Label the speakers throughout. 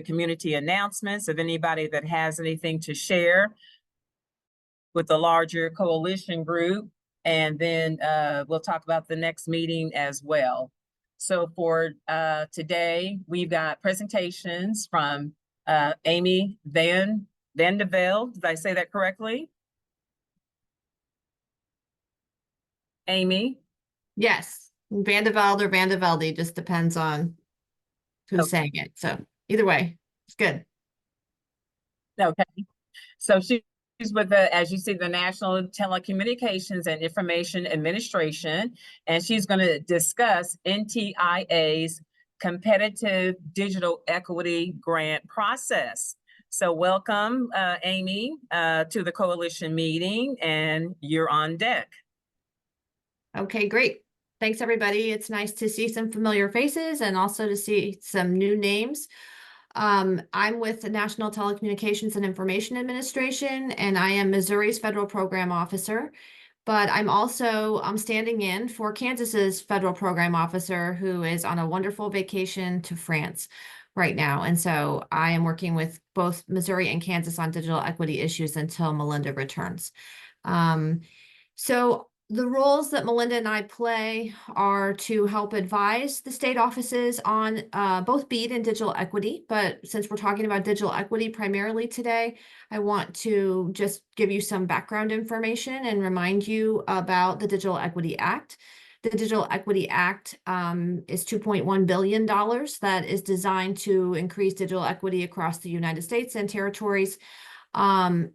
Speaker 1: community announcements of anybody that has anything to share with the larger coalition group. And then we'll talk about the next meeting as well. So for today, we've got presentations from Amy VanDeVelde. Did I say that correctly? Amy?
Speaker 2: Yes, VanDeVelde or VanDeVelde, just depends on who's saying it. So either way, it's good.
Speaker 1: Okay. So she's with the, as you see, the National Telecommunications and Information Administration, and she's going to discuss NTIA's competitive digital equity grant process. So welcome, Amy, to the coalition meeting, and you're on deck.
Speaker 2: Okay, great. Thanks, everybody. It's nice to see some familiar faces and also to see some new names. I'm with the National Telecommunications and Information Administration, and I am Missouri's Federal Program Officer. But I'm standing in for Kansas's Federal Program Officer, who is on a wonderful vacation to France right now. And so I am working with both Missouri and Kansas on digital equity issues until Melinda returns. So the roles that Melinda and I play are to help advise the state offices on both BEAD and digital equity. But since we're talking about digital equity primarily today, I want to just give you some background information and remind you about the Digital Equity Act. The Digital Equity Act is $2.1 billion that is designed to increase digital equity across the United States and territories. And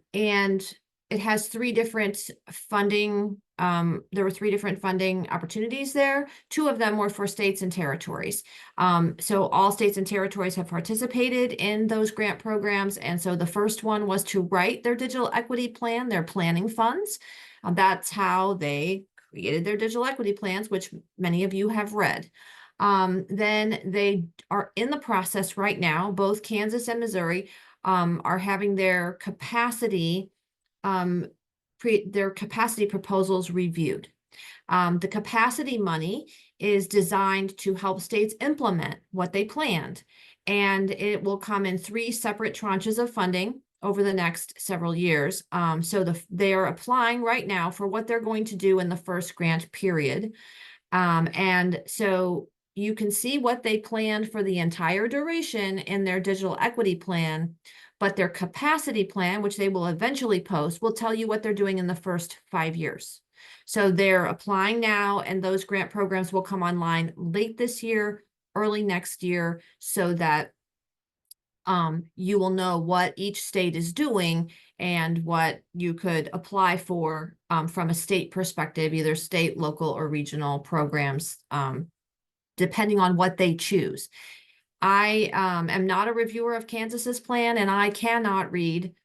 Speaker 2: it has three different funding. There were three different funding opportunities there. Two of them were for states and territories. So all states and territories have participated in those grant programs. And so the first one was to write their digital equity plan, their planning funds. That's how they created their digital equity plans, which many of you have read. Then they are in the process right now, both Kansas and Missouri are having their capacity proposals reviewed. The capacity money is designed to help states implement what they planned, and it will come in three separate tranches of funding over the next several years. They are applying right now for what they're going to do in the first grant period. And so you can see what they planned for the entire duration in their digital equity plan, but their capacity plan, which they will eventually post, will tell you what they're doing in the first 5 years. So they're applying now, and those grant programs will come online late this year, early next year, so that you will know what each state is doing and what you could apply for from a state perspective, either state, local, or regional programs, depending on what they choose. I am not a reviewer of Kansas's plan, and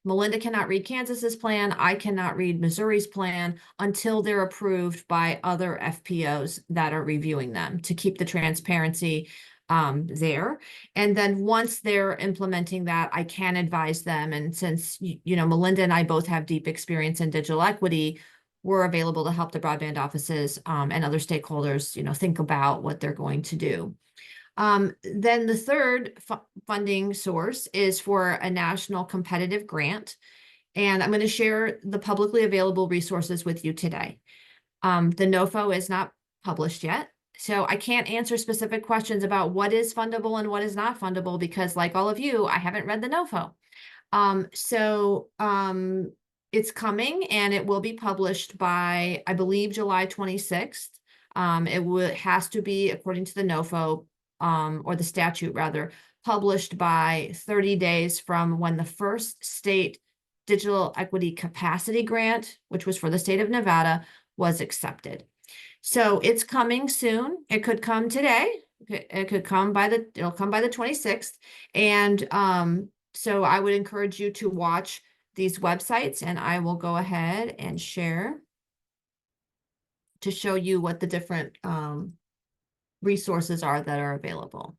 Speaker 2: Melinda cannot read Kansas's plan. I cannot read Missouri's plan until they're approved by other FPOs that are reviewing them, to keep the transparency there. And then once they're implementing that, I can advise them. And since, Melinda and I both have deep experience in digital equity, we're available to help the broadband offices and other stakeholders, think about what they're going to do. Then the third funding source is for a national competitive grant. And I'm going to share the publicly available resources with you today. The NOFO is not published yet, so I can't answer specific questions about what is fundable and what is not fundable, because like all of you, I haven't read the NOFO. It's coming, and it will be published by, I believe, July 26th. It has to be, according to the NOFO, or the statute rather, published by 30 days from when the first state digital equity capacity grant, which was for the state of Nevada, was accepted. So it's coming soon. It could come today. It could come it'll come by the 26th. And so I would encourage you to watch these websites, and I will go ahead and share to show you what the different resources are that are available.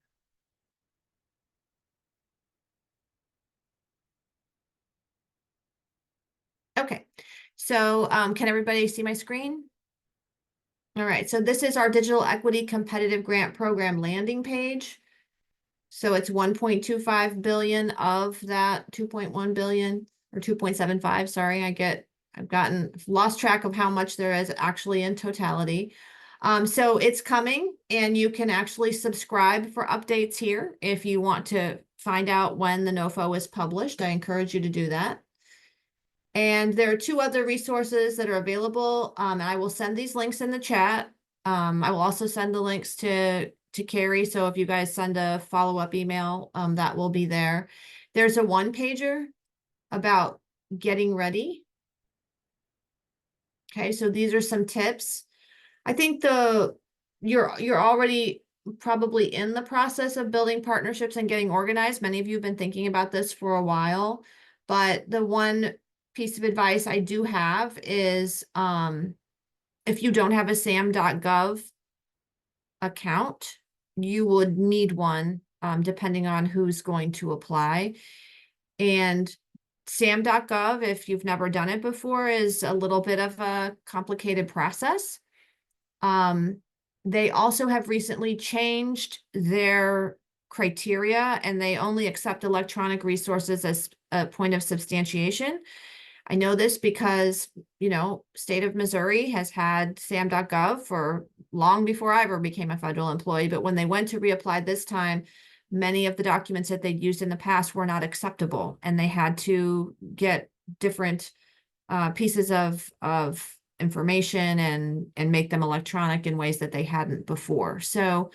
Speaker 2: Okay, so can everybody see my screen? All right, so this is our Digital Equity Competitive Grant Program landing page. So it's 1.25 billion of that 2.1 billion or 2.75. Sorry, I've lost track of how much there is actually in totality. So it's coming, and you can actually subscribe for updates here if you want to find out when the NOFO is published. I encourage you to do that. And there are two other resources that are available. And I will send these links in the chat. I will also send the links to Carrie. So if you guys send a follow-up email, that will be there. There's a one-pager about getting ready. Okay, so these are some tips. I think you're already probably in the process of building partnerships and getting organized. Many of you have been thinking about this for a while, but the one piece of advice I do have is if you don't have a sam.gov account, you would need one depending on who's going to apply. And sam.gov, if you've never done it before, is a little bit of a complicated process. They also have recently changed their criteria, and they only accept electronic resources as a point of substantiation. I know this because, state of Missouri has had sam.gov for long before I ever became a federal employee. But when they went to reapply this time, many of the documents that they'd used in the past were not acceptable, and they had to get different pieces of information and make them electronic in ways that they hadn't before. So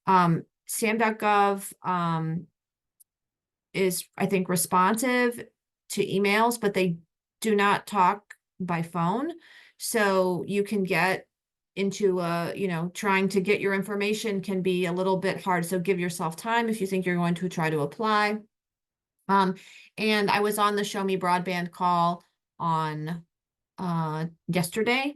Speaker 2: sam.gov is, I think, responsive to emails, but they do not talk by phone. So you can get into trying to get your information can be a little bit hard. So give yourself time if you think you're going to try to apply. And I was on the Show Me Broadband call on yesterday,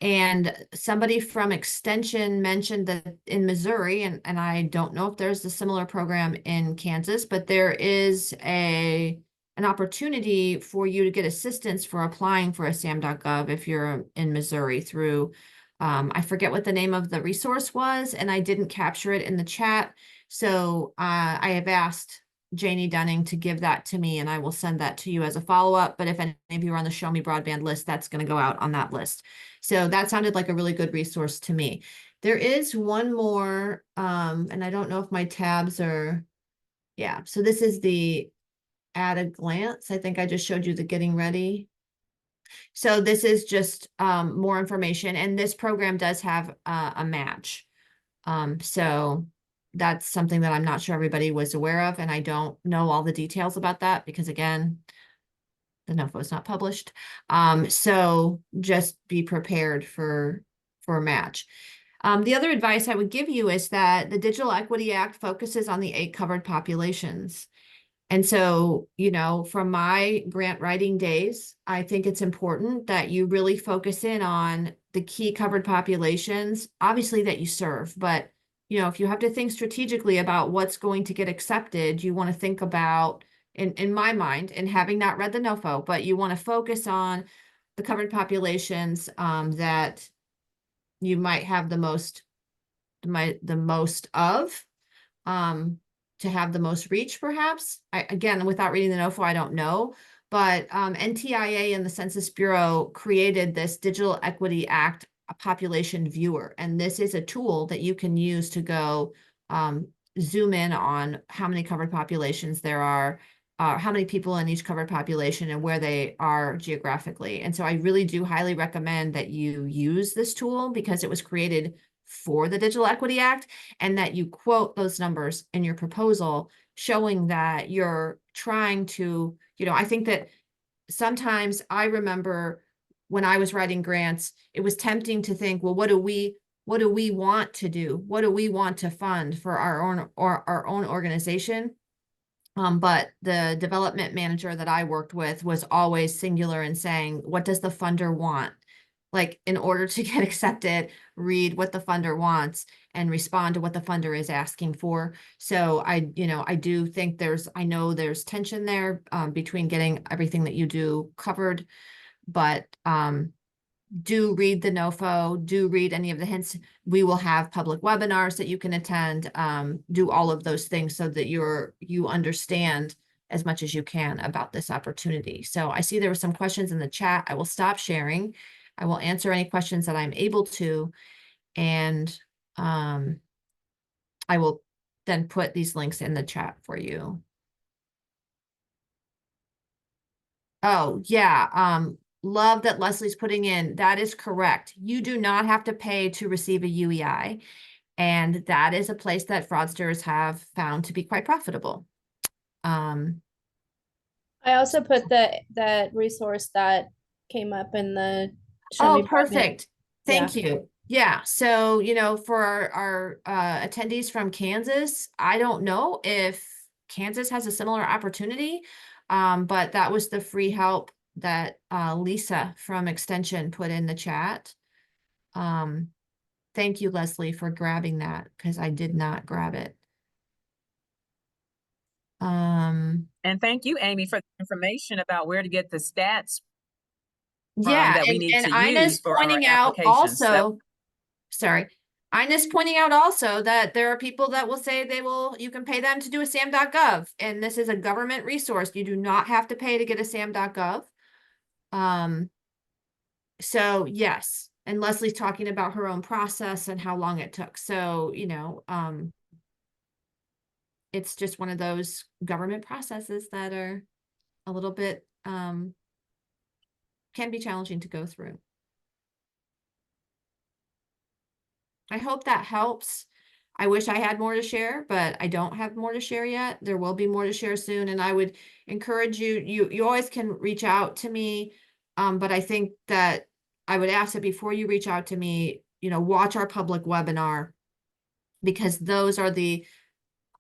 Speaker 2: and somebody from Extension mentioned that in Missouri, and I don't know if there's a similar program in Kansas, but there is an opportunity for you to get assistance for applying for a sam.gov if you're in Missouri through, I forget what the name of the resource was, and I didn't capture it in the chat. So I have asked Janie Dunning to give that to me, and I will send that to you as a follow-up. But if any of you are on the Show Me Broadband list, that's going to go out on that list. So that sounded like a really good resource to me. There is one more, and I don't know if my tabs are, yeah. So this is the at a glance. I think I just showed you the getting ready. So this is just more information, and this program does have a match. So that's something that I'm not sure everybody was aware of, and I don't know all the details about that because, again, the NOFO is not published. So just be prepared for a match. The other advice I would give you is that the Digital Equity Act focuses on the 8 covered populations. And so, from my grant writing days, I think it's important that you really focus in on the key covered populations, obviously that you serve, but if you have to think strategically about what's going to get accepted, you want to think about, in my mind, and having not read the NOFO, but you want to focus on the covered populations that you might have the most of, to have the most reach, perhaps. Again, without reading the NOFO, I don't know. But NTIA and the Census Bureau created this Digital Equity Act population viewer. And this is a tool that you can use to go zoom in on how many covered populations there are, how many people in each covered population, and where they are geographically. And so I really do highly recommend that you use this tool because it was created for the Digital Equity Act, and that you quote those numbers in your proposal, showing that you're trying to, I think that sometimes I remember when I was writing grants, it was tempting to think, well, what do we want to do? What do we want to fund for our own organization? But the development manager that I worked with was always singular in saying, what does the funder want? Like, in order to get accepted, read what the funder wants and respond to what the funder is asking for. So I do think I know there's tension there between getting everything that you do covered, but do read the NOFO, do read any of the hints. We will have public webinars that you can attend, do all of those things so that you understand as much as you can about this opportunity. So I see there were some questions in the chat. I will stop sharing. I will answer any questions that I'm able to, and I will then put these links in the chat for you. Oh, yeah. Love that Leslie's putting in. That is correct. You do not have to pay to receive a UEI. And that is a place that fraudsters have found to be quite profitable.
Speaker 3: I also put that resource that came up in the Show Me
Speaker 2: Oh,
Speaker 3: Broadband.
Speaker 2: perfect. Thank you. Yeah. So, for our attendees from Kansas, I don't know if Kansas has a similar opportunity, but that was the free help that Lisa from Extension put in the chat. Thank you, Leslie, for grabbing that because I did not grab it.
Speaker 1: And thank you, Amy, for the information about where to get the stats
Speaker 2: Yeah,
Speaker 1: that we need
Speaker 2: and
Speaker 1: to
Speaker 2: Ina's
Speaker 1: use for our
Speaker 2: pointing out
Speaker 1: applications.
Speaker 2: also, sorry, Ina's pointing out also that there are people that will say you can pay them to do a sam.gov, and this is a government resource. You do not have to pay to get a sam.gov. So yes, and Leslie's talking about her own process and how long it took. So, it's just one of those government processes that are a little bit, can be challenging to go through. I hope that helps. I wish I had more to share, but I don't have more to share yet. There will be more to share soon. And I would encourage you always can reach out to me. But I think that I would ask that before you reach out to me, watch our public webinar, because those are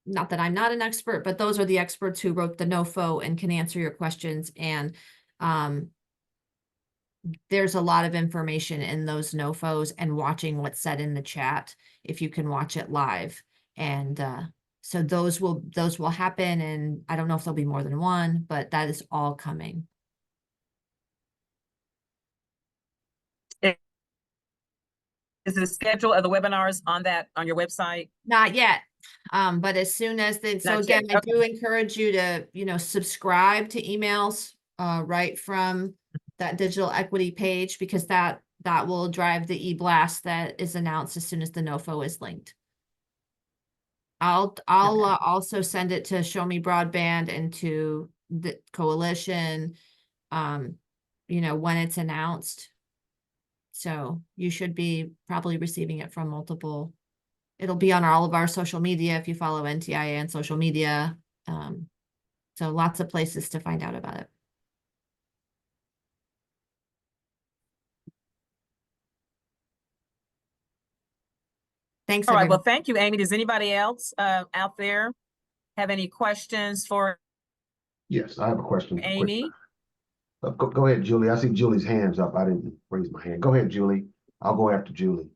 Speaker 2: not that I'm not an expert, but those are the experts who wrote the NOFO and can answer your questions. And there's a lot of information in those NOFOs, and watching what's said in the chat if you can watch it live. And so those will happen, and I don't know if there'll be more than one, but that is all coming.
Speaker 1: Is the schedule of the webinars on your website?
Speaker 2: Not yet. But as soon as so
Speaker 1: Not
Speaker 2: again,
Speaker 1: yet.
Speaker 2: I do encourage you to, subscribe to emails right from that digital equity page, because that will drive the e-blast that is announced as soon as the NOFO is linked. I'll also send it to Show Me Broadband and to the coalition, when it's announced. So you should be probably receiving it from multiple. It'll be on all of our social media if you follow NTIA and social media. So lots of places to find out about it. Thanks,
Speaker 1: All right.
Speaker 2: everyone.
Speaker 1: Well, thank you, Amy. Does anybody else out there have any questions for
Speaker 4: Yes, I have a question.
Speaker 1: Amy?
Speaker 4: Go ahead, Julie. I see Julie's hands up. I didn't raise my hand. Go ahead, Julie. I'll go after Julie.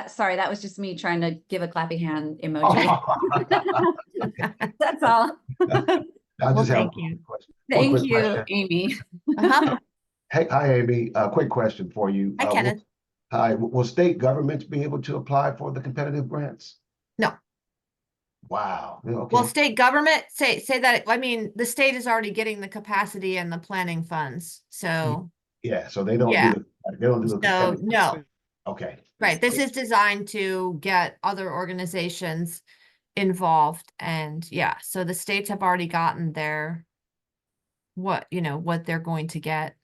Speaker 5: Sorry, that was just me trying to give a clappy hand emoji. That's all.
Speaker 4: I just have
Speaker 2: thank you.
Speaker 4: question.
Speaker 5: Thank you, Amy.
Speaker 4: Hey, hi, Amy. Quick question for you.
Speaker 2: Hi, Kenneth.
Speaker 4: Hi. Will state governments be able to apply for the competitive grants?
Speaker 2: No.
Speaker 4: Wow. Okay.
Speaker 2: Well, state government say that. I mean, the state is already getting the capacity and the planning funds. So
Speaker 4: yeah. So they don't do the competitive.
Speaker 2: No.
Speaker 4: Okay.
Speaker 2: Right. This is designed to get other organizations involved, and so the states have already gotten their what they're going to get.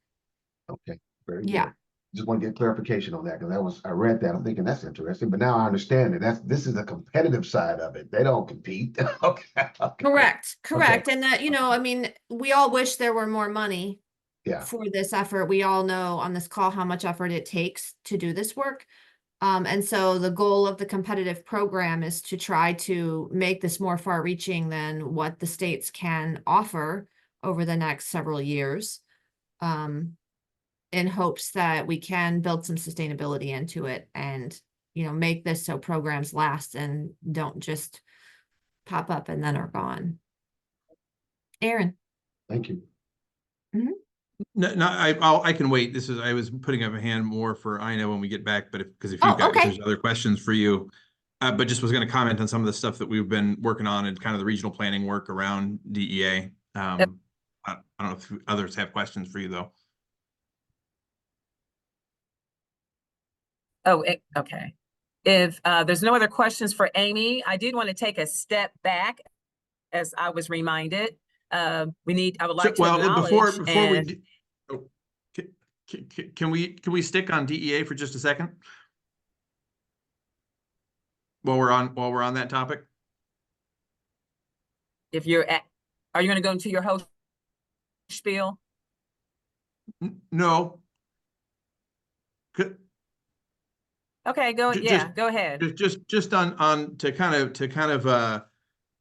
Speaker 4: Okay. Very good. Just want to get clarification on that, because I read that. I'm thinking that's interesting, but now I understand it. This is the competitive side of it. They don't compete. Okay.
Speaker 2: Correct.
Speaker 4: Okay.
Speaker 2: And that, I mean, we all wish there were more money for this effort. We all know on this call how much effort it takes to do this work. And so the goal of the competitive program is to try to make this more far-reaching than what the states can offer over the next several years, in hopes that we can build some sustainability into it and, make this so programs last and don't just pop up and then are gone. Aaron.
Speaker 4: Thank you.
Speaker 6: No, no, I can wait. I was putting up a hand more for Ina when we get back, but because if
Speaker 2: Oh, okay.
Speaker 6: there's other questions for you, but just was going to comment on some of the stuff that we've been working on and kind of the regional planning work around DEA. I don't know if others have questions for you though.
Speaker 1: Oh, okay. If there's no other questions for Amy, I did want to take a step back, as I was reminded. I would like to acknowledge.
Speaker 6: Can we stick on DEA for just a second? While we're on that topic?
Speaker 1: Are you going to go into your whole spiel?
Speaker 6: No.
Speaker 1: Okay, go ahead.
Speaker 6: Just on to kind of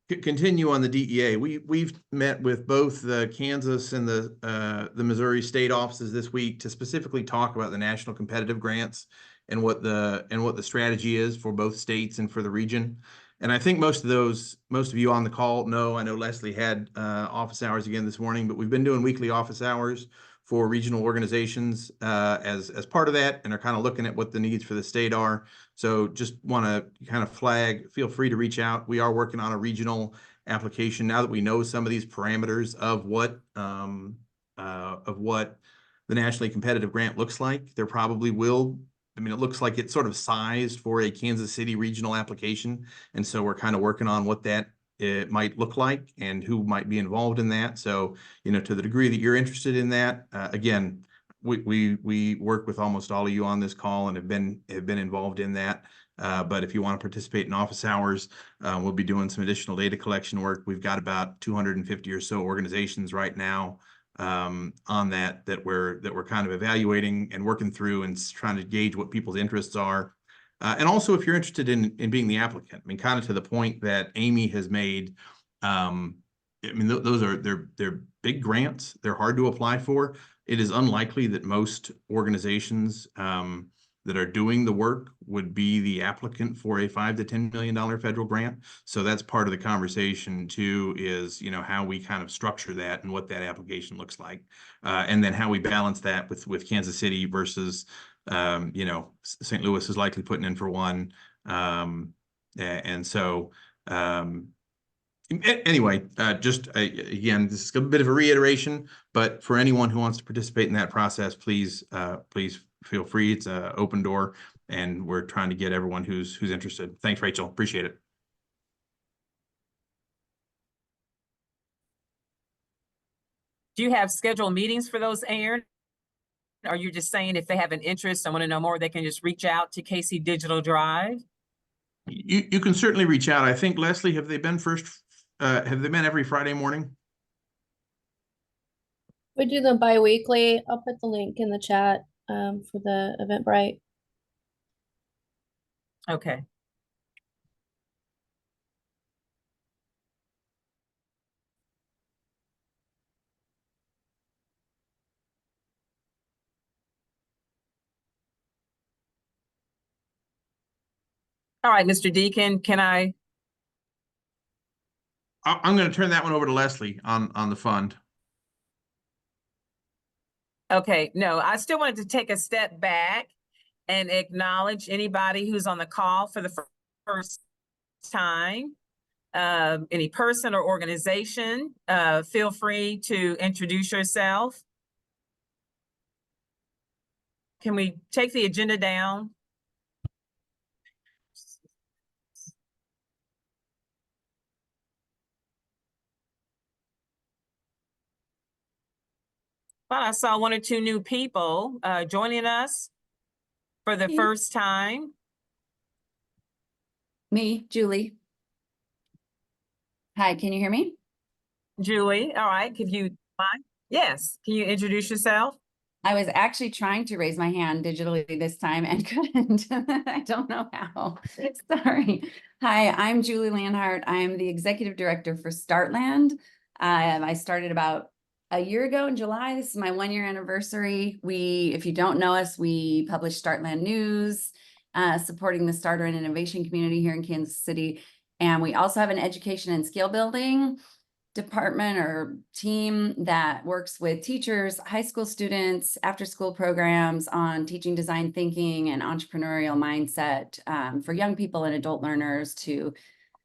Speaker 6: continue on the DEA. We've met with both the Kansas and the Missouri state offices this week to specifically talk about the national competitive grants and what the strategy is for both states and for the region. And I think most of you on the call know. I know Leslie had office hours again this morning, but we've been doing weekly office hours for regional organizations as part of that, and are kind of looking at what the needs for the state are. So just want to kind of flag, feel free to reach out. We are working on a regional application now that we know some of these parameters of what the nationally competitive grant looks like. There probably will, I mean, it looks like it's sort of sized for a Kansas City regional application. And so we're kind of working on what that it might look like and who might be involved in that. So, to the degree that you're interested in that, again, we work with almost all of you on this call and have been involved in that. But if you want to participate in office hours, we'll be doing some additional data collection work. We've got about 250 or so organizations right now on that we're kind of evaluating and working through and trying to gauge what people's interests are. And also, if you're interested in being the applicant, I mean, kind of to the point that Amy has made, I mean, they're big grants. They're hard to apply for. It is unlikely that most organizations that are doing the work would be the applicant for a $5 to $10 million federal grant. So that's part of the conversation too, is, how we kind of structure that and what that application looks like. And then how we balance that with Kansas City versus, St. Louis is likely putting in for one. And so, anyway, again, this is a bit of a reiteration, but for anyone who wants to participate in that process, please feel free. It's an open door, and we're trying to get everyone who's interested. Thanks, Rachel. Appreciate it.
Speaker 1: Do you have scheduled meetings for those, Aaron? Are you just saying if they have an interest, I want to know more, they can just reach out to KC Digital Drive?
Speaker 6: You can certainly reach out. I think, Leslie, have they been every Friday morning?
Speaker 3: We do them bi-weekly. I'll put the link in the chat for the Eventbrite.
Speaker 1: Okay. All right, Mr. Deacon,
Speaker 6: I'm going to turn that one over to Leslie on the fund.
Speaker 1: Okay, no, I still wanted to take a step back and acknowledge anybody who's on the call for the first time. Any person or organization, feel free to introduce yourself. Can we take the agenda down? Well, I saw one or two new people joining us for the first time.
Speaker 5: Me, Julie. Hi, can you hear me?
Speaker 1: Julie, all right, could you mind? Yes, can you introduce yourself?
Speaker 5: I was actually trying to raise my hand digitally this time and couldn't. I don't know how. Sorry. Hi, I'm Julie Landhart. I'm the executive director for Startland. I started about a year ago in July. This is my 1-year anniversary. If you don't know us, we publish Startland News, supporting the starter and innovation community here in Kansas City. And we also have an education and skill building department or team that works with teachers, high school students, after-school programs on teaching design thinking and entrepreneurial mindset for young people and adult learners to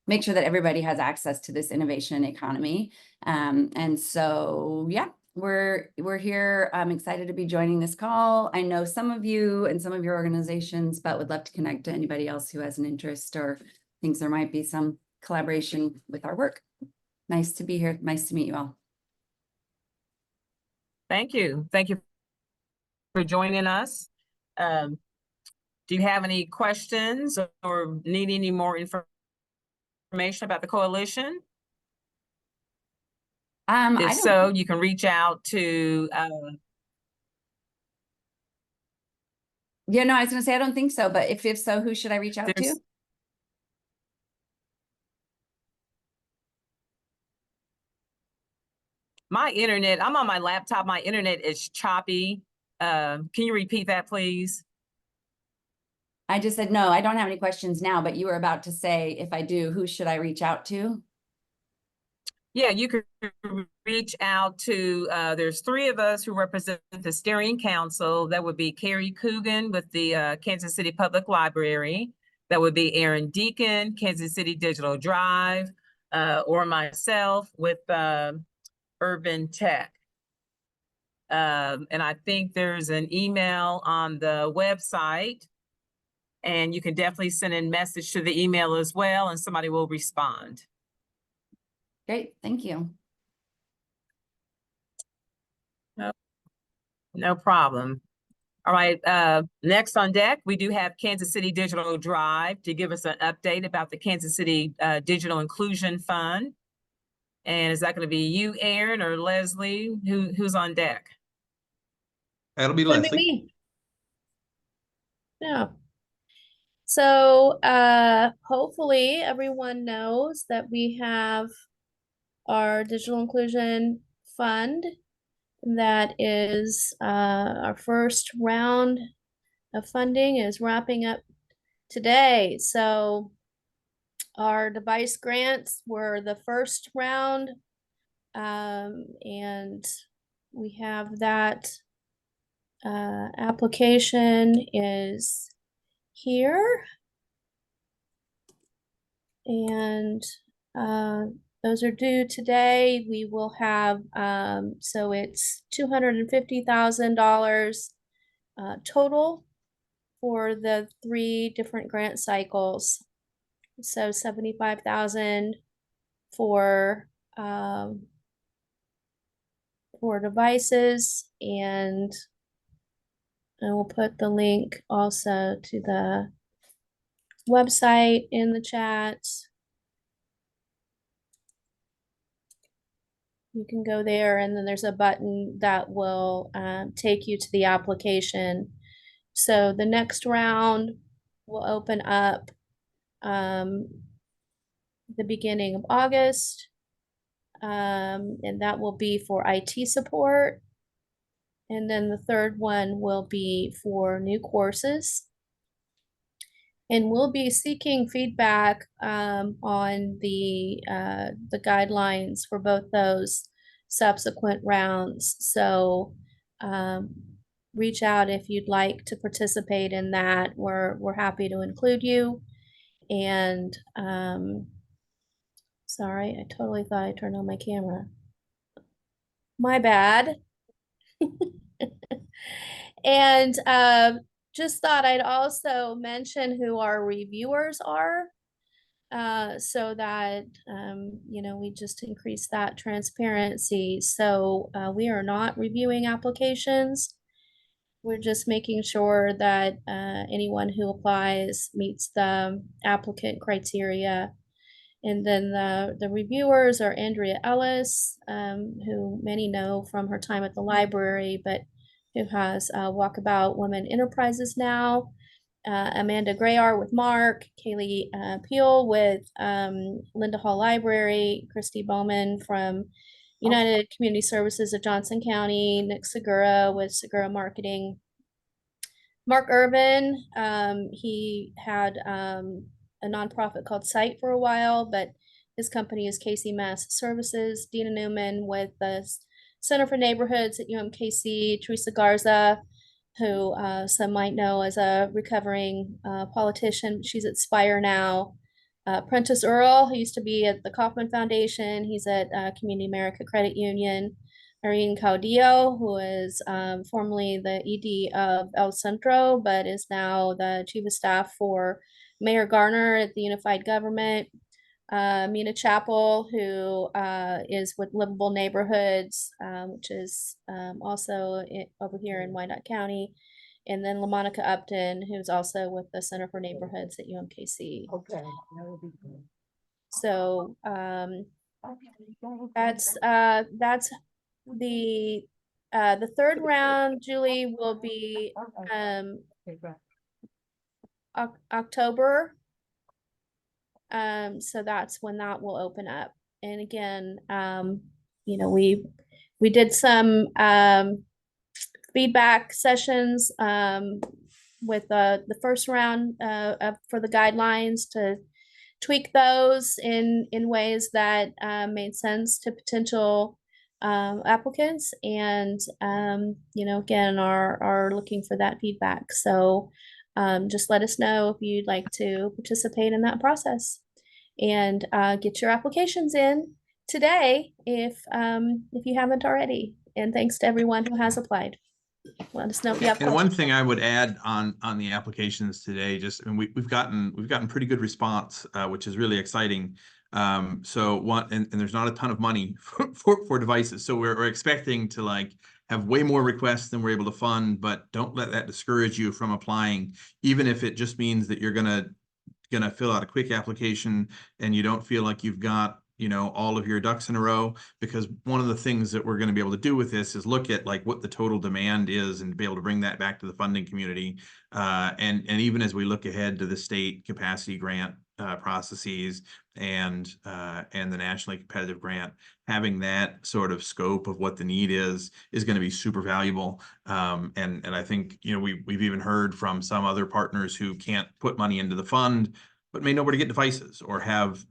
Speaker 5: make sure that everybody has access to this innovation economy. And so, yeah, we're here. I'm excited to be joining this call. I know some of you and some of your organizations, but would love to connect to anybody else who has an interest or thinks there might be some collaboration with our work. Nice to be here. Nice to meet you all.
Speaker 1: Thank you. Thank you for joining us. Do you have any questions or need any more information about the coalition? If so, you can reach out to
Speaker 5: yeah, no, I was gonna say I don't think so, but if so, who should I reach out to?
Speaker 1: My internet, I'm on my laptop. My internet is choppy. Can you repeat that, please?
Speaker 5: I just said, no, I don't have any questions now, but you were about to say, if I do, who should I reach out to?
Speaker 1: Yeah, you could reach out to, there's 3 of us who represent the steering council. That would be Carrie Coogan with the Kansas City Public Library. That would be Aaron Deacon, Kansas City Digital Drive, or myself with Urban TEC. And I think there's an email on the website, and you can definitely send a message to the email as well, and somebody will respond.
Speaker 5: Great, thank you.
Speaker 1: No problem. All right, next on deck, we do have Kansas City Digital Drive to give us an update about the Kansas City Digital Inclusion Fund. And is that going to be you, Aaron, or Leslie? Who's on deck?
Speaker 6: That'll be
Speaker 3: Wouldn't
Speaker 6: Leslie.
Speaker 3: be me. Yeah. So hopefully everyone knows that we have our digital inclusion fund. That is our first round of funding is wrapping up today. So our device grants were the first round, and we have that application is here, and those are due today. We will have, so it's $250,000 total for the 3 different grant cycles. So 75,000 for devices, and I will put the link also to the website in the chat. You can go there, and then there's a button that will take you to the application. So the next round will open up the beginning of August, and that will be for IT support. And then the third one will be for new courses. And we'll be seeking feedback on the guidelines for both those subsequent rounds. So reach out if you'd like to participate in that. We're happy to include you. And sorry, I totally thought I turned on my camera. My bad. And just thought I'd also mention who our reviewers are, so that, you know, we just increase that transparency. So we are not reviewing applications. We're just making sure that anyone who applies meets the applicant criteria. And then the reviewers are Andrea Ellis, who many know from her time at the library, but who has Walkabout Women Enterprises now, Amanda Grayar with Mark, Kaylee Peel with Linda Hall Library, Christy Bowman from United Community Services of Johnson County, Nick Segura with Segura Marketing, Mark Urban, he had a nonprofit called Site for a while, but His company is KC Mass Services. Dina Newman with the Center for Neighborhoods at UMKC. Teresa Garza, who some might know as a recovering politician. She's at Spire now. Prentice Earl, who used to be at the Kauffman Foundation. He's at Community America Credit Union. Irene Caudillo, who is formerly the ED of El Centro, but is now the Chief of Staff for Mayor Garner at the Unified Government. Mina Chappell, who is with Livable Neighborhoods, which is also over here in Wyandotte County. And then LaMonica Upton, who's also with the Center for Neighborhoods at UMKC.
Speaker 7: Okay, that would be good.
Speaker 3: So that's the third round, Julie, will be October. So that's when that will open up. And again, you know, we did some feedback sessions with the first round for the guidelines to tweak those in ways that made sense to potential applicants, and you know, again, are looking for that feedback. So just let us know if you'd like to participate in that process, and get your applications in today if you haven't already. And thanks to everyone who has applied. Let us know if you have
Speaker 6: And
Speaker 3: questions.
Speaker 6: one thing I would add on the applications today, just, and we've gotten pretty good response, which is really exciting. So and there's not a ton of money for devices, so we're expecting to like have way more requests than we're able to fund. But don't let that discourage you from applying, even if it just means that you're gonna fill out a quick application and you don't feel like you've got, you know, all of your ducks in a row. Because one of the things that we're going to be able to do with this is look at like what the total demand is and be able to bring that back to the funding community. And even as we look ahead to the state capacity grant processes and the nationally competitive grant, having that sort of scope of what the need is going to be super valuable. And I think, you know, we've even heard from some other partners who can't put money into the fund, but may know where to get devices or have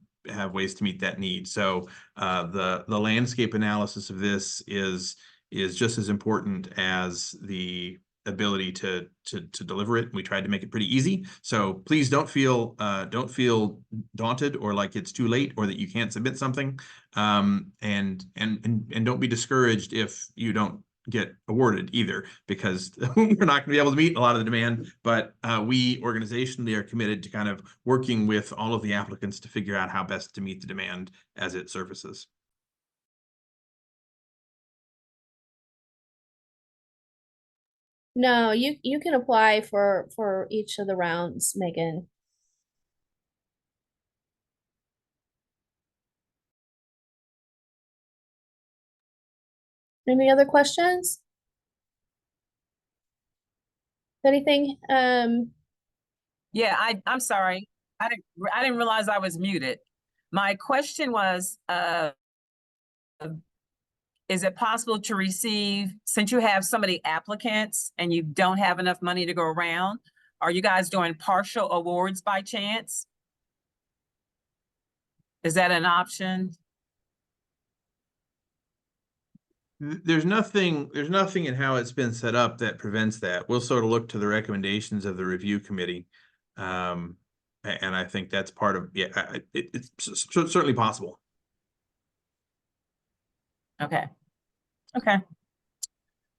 Speaker 6: ways to meet that need. So the landscape analysis of this is just as important as the ability to deliver it. We tried to make it pretty easy. So please don't feel daunted or like it's too late or that you can't submit something. And don't be discouraged if you don't get awarded either, because we're not going to be able to meet a lot of the demand. But we organizationally are committed to kind of working with all of the applicants to figure out how best to meet the demand as it surfaces.
Speaker 3: No, you can apply for each of the rounds, Megan. Any other questions? Anything?
Speaker 1: Yeah, I'm sorry. I didn't realize I was muted. My question was, is it possible to receive, since you have so many applicants and you don't have enough money to go around, are you guys doing partial awards by chance? Is that an option?
Speaker 6: There's nothing in how it's been set up that prevents that. We'll sort of look to the recommendations of the review committee. And I think that's part of, it's certainly possible.
Speaker 1: Okay. Okay.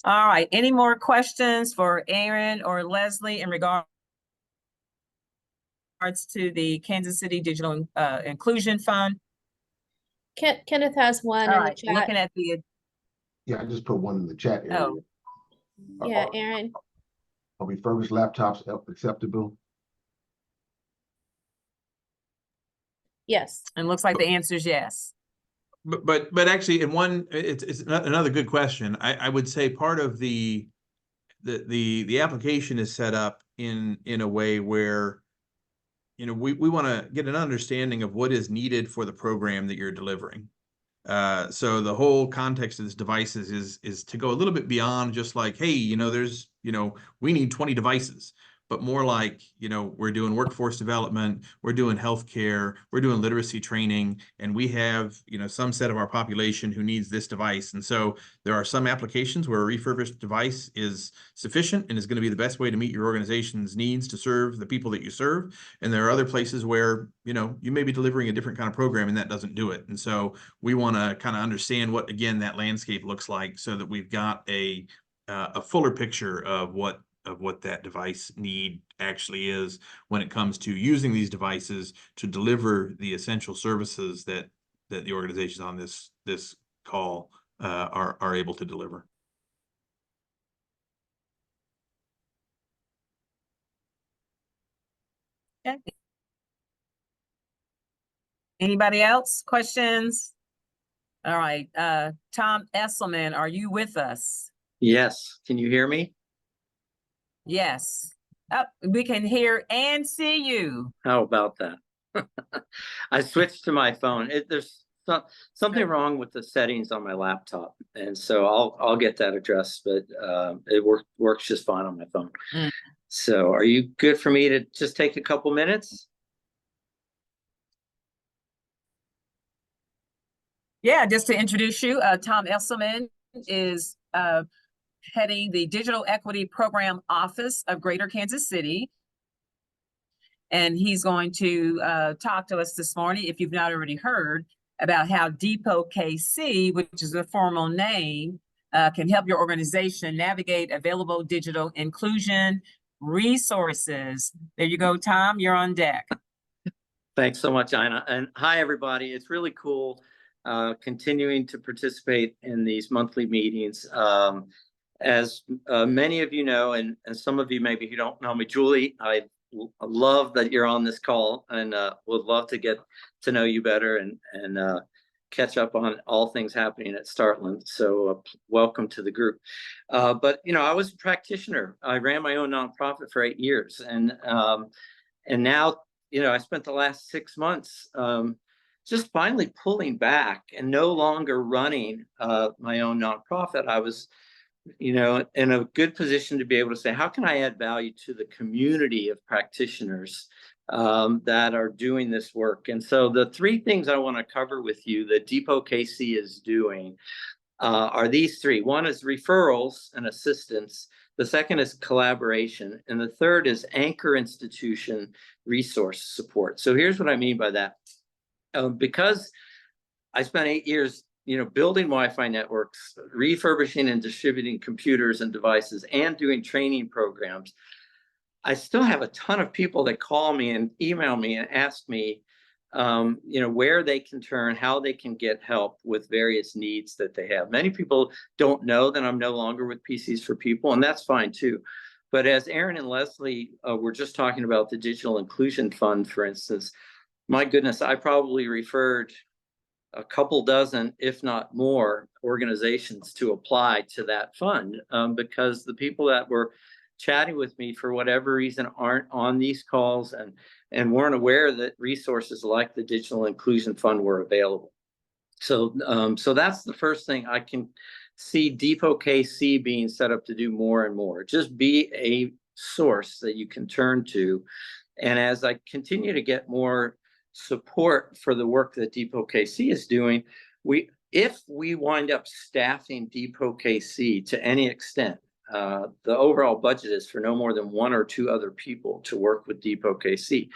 Speaker 1: All right. Any more questions for Aaron or Leslie in regards to the Kansas City Digital Inclusion Fund?
Speaker 3: Kenneth has one
Speaker 1: All
Speaker 3: in
Speaker 1: right.
Speaker 3: the chat.
Speaker 1: Looking at the,
Speaker 4: Yeah, I just put one in the chat area.
Speaker 1: Oh.
Speaker 3: Yeah, Aaron.
Speaker 4: Are refurbished laptops acceptable?
Speaker 3: Yes.
Speaker 1: it looks like the answer is yes.
Speaker 6: But actually, in one, it's another good question. I would say part of the application is set up in a way where, you know, we want to get an understanding of what is needed for the program that you're delivering. So the whole context of this devices is to go a little bit beyond just like, hey, you know, we need 20 devices. but more like, we're doing workforce development, we're doing healthcare, we're doing literacy training, and we have, some set of our population who needs this device. And so there are some applications where a refurbished device is sufficient and is going to be the best way to meet your organization's needs to serve the people that you serve. And there are other places where, you may be delivering a different kind of program and that doesn't do it. And so we want to kind of understand what, again, that landscape looks like so that we've got a fuller picture of what that device need actually is when it comes to using these devices to deliver the essential services that the organizations on this call are able to deliver.
Speaker 1: Okay. Anybody else? Questions? All right, Tom Esselman, are you with us?
Speaker 7: Yes. Can you hear me?
Speaker 1: Yes. We can hear and see you.
Speaker 7: How about that? I switched to my phone. There's something wrong with the settings on my laptop, and so I'll get that addressed. But it works just fine on my phone.
Speaker 1: Mm.
Speaker 7: So, are you good for me to just take a couple minutes?
Speaker 1: Yeah, just to introduce you, Tom Esselman is heading the Digital Equity Program Office of Greater Kansas City. And he's going to talk to us this morning, if you've not already heard, about how DEPO-KC, which is the formal name, can help your organization navigate available digital inclusion resources. There you go, Tom, you're on deck.
Speaker 7: Thanks so much, Ina. And hi, everybody. It's really cool continuing to participate in these monthly meetings. As many of you know, and some of you maybe who don't know me, Julie, I love that you're on this call, and would love to get to know you better and catch up on all things happening at Startland. So welcome to the group. But I was a practitioner. I ran my own nonprofit for 8 years, and now I spent the last 6 months just finally pulling back and no longer running my own nonprofit. I was in a good position to be able to say, how can I add value to the community of practitioners that are doing this work? And so the 3 things I want to cover with you that DEPO-KC is doing are these 3. One is referrals and assistance. The second is collaboration. And the third is anchor institution resource support. So here's what I mean by that. Because I spent 8 years building Wi-Fi networks, refurbishing and distributing computers and devices, and doing training programs, I still have a ton of people that call me and email me and ask me, where they can turn, how they can get help with various needs that they have. Many people don't know that I'm no longer with PCs for People, and that's fine too. But as Aaron and Leslie were just talking about the Digital Inclusion Fund, for instance, my goodness, I probably referred a couple dozen, if not more, organizations to apply to that fund because the people that were chatting with me for whatever reason aren't on these calls and weren't aware that resources like the Digital Inclusion Fund were available. So that's the first thing. I can see DEPO-KC being set up to do more and more. Just be a source that you can turn to. And as I continue to get more support for the work that DEPO-KC is doing, if we wind up staffing DEPO-KC to any extent, the overall budget is for no more than 1 or 2 other people to work with DEPO-KC.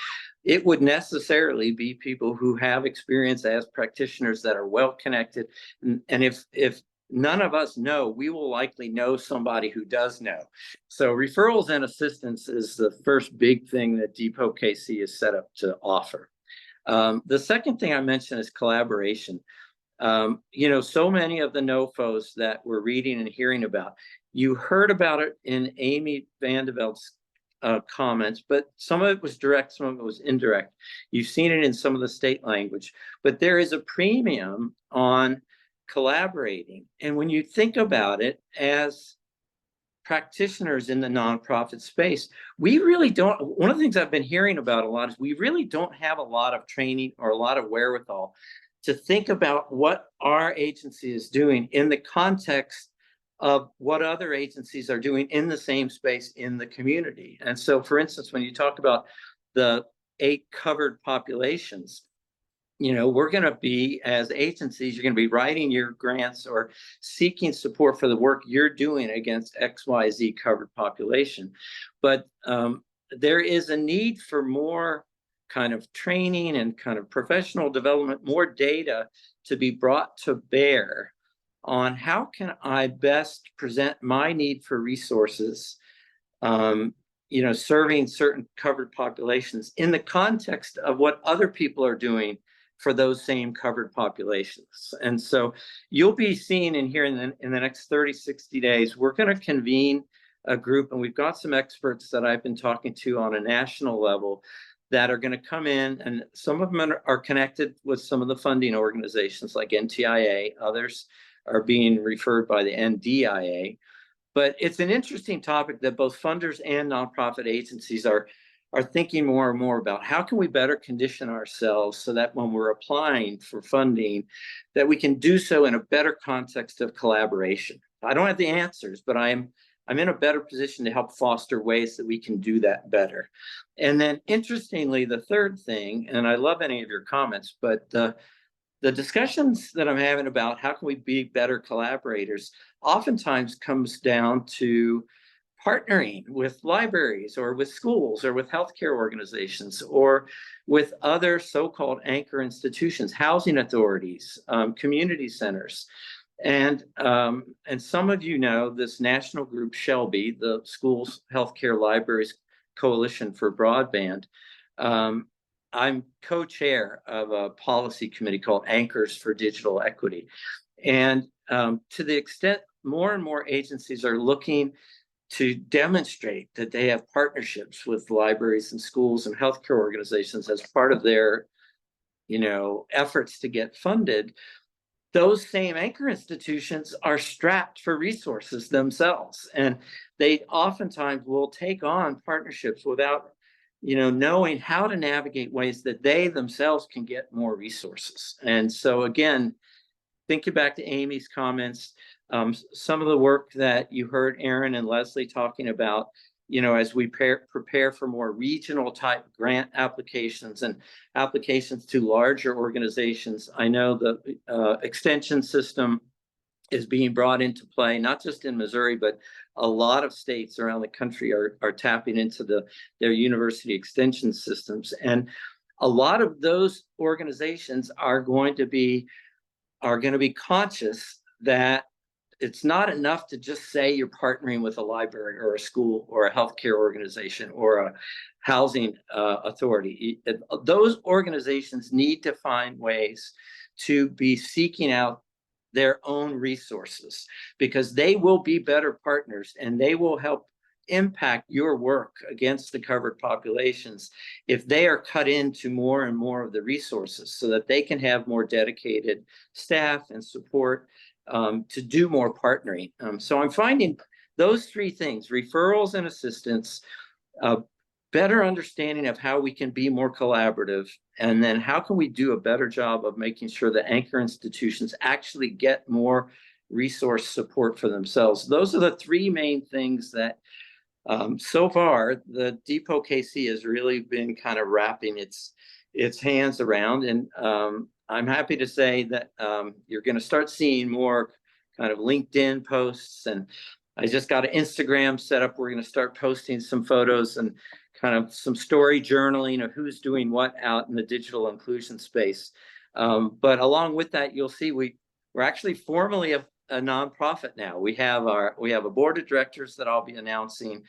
Speaker 7: It would necessarily be people who have experience as practitioners that are well connected. And if none of us know, we will likely know somebody who does know. So referrals and assistance is the first big thing that DEPO-KC is set up to offer. The second thing I mentioned is collaboration. So many of the NOFOs that we're reading and hearing about, you heard about it in Amy VanDeVelde's comments, but some of it was direct, some of it was indirect. You've seen it in some of the state language, but there is a premium on collaborating. And when you think about it as practitioners in the nonprofit space, we really don't, one of the things I've been hearing about a lot is we really don't have a lot of training or a lot of wherewithal to think about what our agency is doing in the context of what other agencies are doing in the same space in the community. And so, for instance, when you talk about the 8 covered populations, we're going to be, as agencies, you're going to be writing your grants or seeking support for the work you're doing against XYZ covered population. But there is a need for more kind of training and kind of professional development, more data to be brought to bear on how can I best present my need for resources, serving certain covered populations in the context of what other people are doing for those same covered populations. And so you'll be seeing and hearing in the next 30, 60 days, we're going to convene a group, and we've got some experts that I've been talking to on a national level that are going to come in, and some of them are connected with some of the funding organizations like NTIA, others are being referred by the NDIA. But it's an interesting topic that both funders and nonprofit agencies are thinking more and more about. How can we better condition ourselves so that when we're applying for funding, that we can do so in a better context of collaboration? I don't have the answers, but I'm in a better position to help foster ways that we can do that better. And then interestingly, the third thing, and I love any of your comments, but the discussions that I'm having about how can we be better collaborators oftentimes comes down to partnering with libraries or with schools or with healthcare organizations or with other so-called anchor institutions, housing authorities, community centers. And some of you know this national group, Shelby, the Schools, Healthcare, Libraries Coalition for Broadband. I'm co-chair of a policy committee called Anchors for Digital Equity. And to the extent more and more agencies are looking to demonstrate that they have partnerships with libraries and schools and healthcare organizations as part of their, efforts to get funded, those same anchor institutions are strapped for resources themselves. And they oftentimes will take on partnerships without, knowing how to navigate ways that they themselves can get more resources. And so again, thinking back to Amy's comments, some of the work that you heard Aaron and Leslie talking about, as we prepare for more regional type grant applications and applications to larger organizations. I know the extension system is being brought into play, not just in Missouri, but a lot of states around the country are tapping into their university extension systems. And a lot of those organizations are going to be conscious that it's not enough to just say you're partnering with a library or a school or a healthcare organization or a housing authority. Those organizations need to find ways to be seeking out their own resources, because they will be better partners and they will help impact your work against the covered populations if they are cut into more and more of the resources so that they can have more dedicated staff and support to do more partnering. So I'm finding those three things: referrals and assistance, better understanding of how we can be more collaborative, and then how can we do a better job of making sure that anchor institutions actually get more resource support for themselves. Those are the three main things that so far the DEPO-KC has really been kind of wrapping its hands around. And I'm happy to say that you're going to start seeing more kind of LinkedIn posts, and I just got an Instagram set up. We're going to start posting some photos and kind of some story journaling of who's doing what out in the digital inclusion space. But along with that, you'll see we're actually formally a nonprofit now. We have a board of directors that I'll be announcing,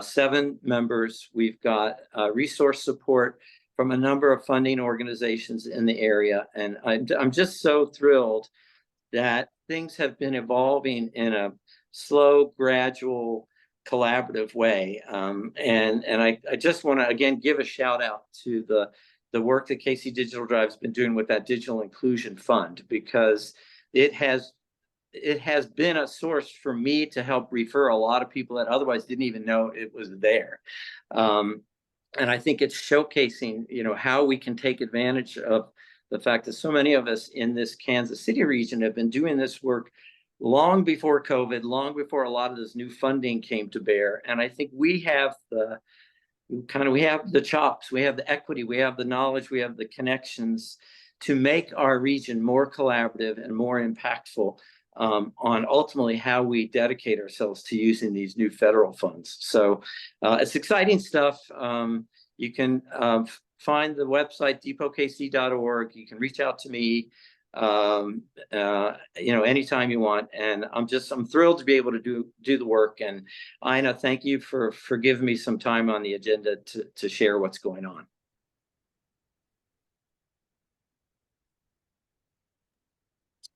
Speaker 7: 7 members. We've got resource support from a number of funding organizations in the area. And I'm just so thrilled that things have been evolving in a slow, gradual, collaborative way. And I just want to, again, give a shout out to the work that KC Digital Drive has been doing with that Digital Inclusion Fund, because it has been a source for me to help refer a lot of people that otherwise didn't even know it was there. And I think it's showcasing, how we can take advantage of the fact that so many of us in this Kansas City region have been doing this work long before COVID, long before a lot of this new funding came to bear. And I think we have the chops, we have the equity, we have the knowledge, we have the connections to make our region more collaborative and more impactful on ultimately how we dedicate ourselves to using these new federal funds. So it's exciting stuff. You can find the website DEPO-KC.org. You can reach out to me anytime you want. And I'm thrilled to be able to do the work. And Ina, thank you for giving me some time on the agenda to share what's going on.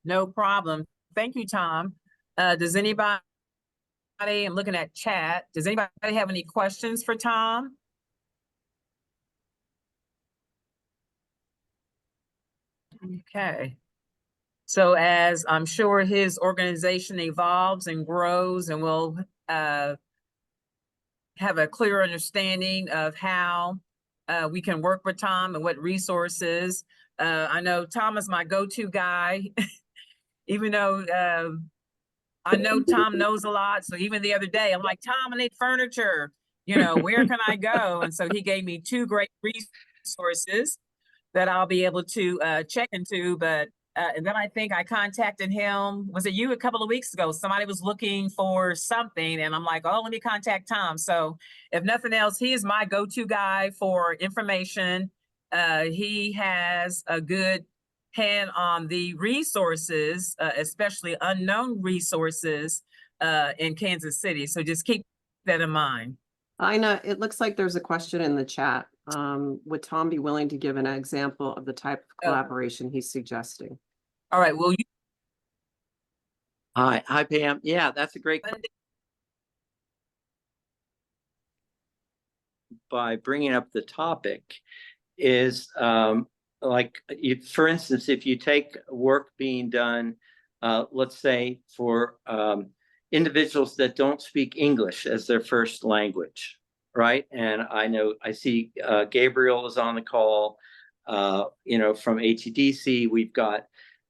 Speaker 1: No problem. Thank you, Tom. Does anybody, I'm looking at chat, does anybody have any questions for Tom? Okay. So as I'm sure his organization evolves and grows, and we'll have a clear understanding of how we can work with Tom and what resources. I know Tom is my go-to guy, even though I know Tom knows a lot. So even the other day, I'm like, Tom, I need furniture. Where can I go? And so he gave me 2 great resources that I'll be able to check into. But and then I think I contacted him. Was it you a couple of weeks ago? Somebody was looking for something, and I'm like, oh, let me contact Tom. So if nothing else, he is my go-to guy for information. He has a good hand on the resources, especially unknown resources in Kansas City. So just keep that in mind.
Speaker 8: Ina, it looks like there's a question in the chat. Would Tom be willing to give an example of the type of collaboration he's suggesting?
Speaker 1: All right. Well,
Speaker 7: Hi, Pam. Yeah, that's a great question. By bringing up the topic is for instance, if you take work being done, let's say for individuals that don't speak English as their first language, right? And I see Gabriel is on the call, from ATDC. We've got,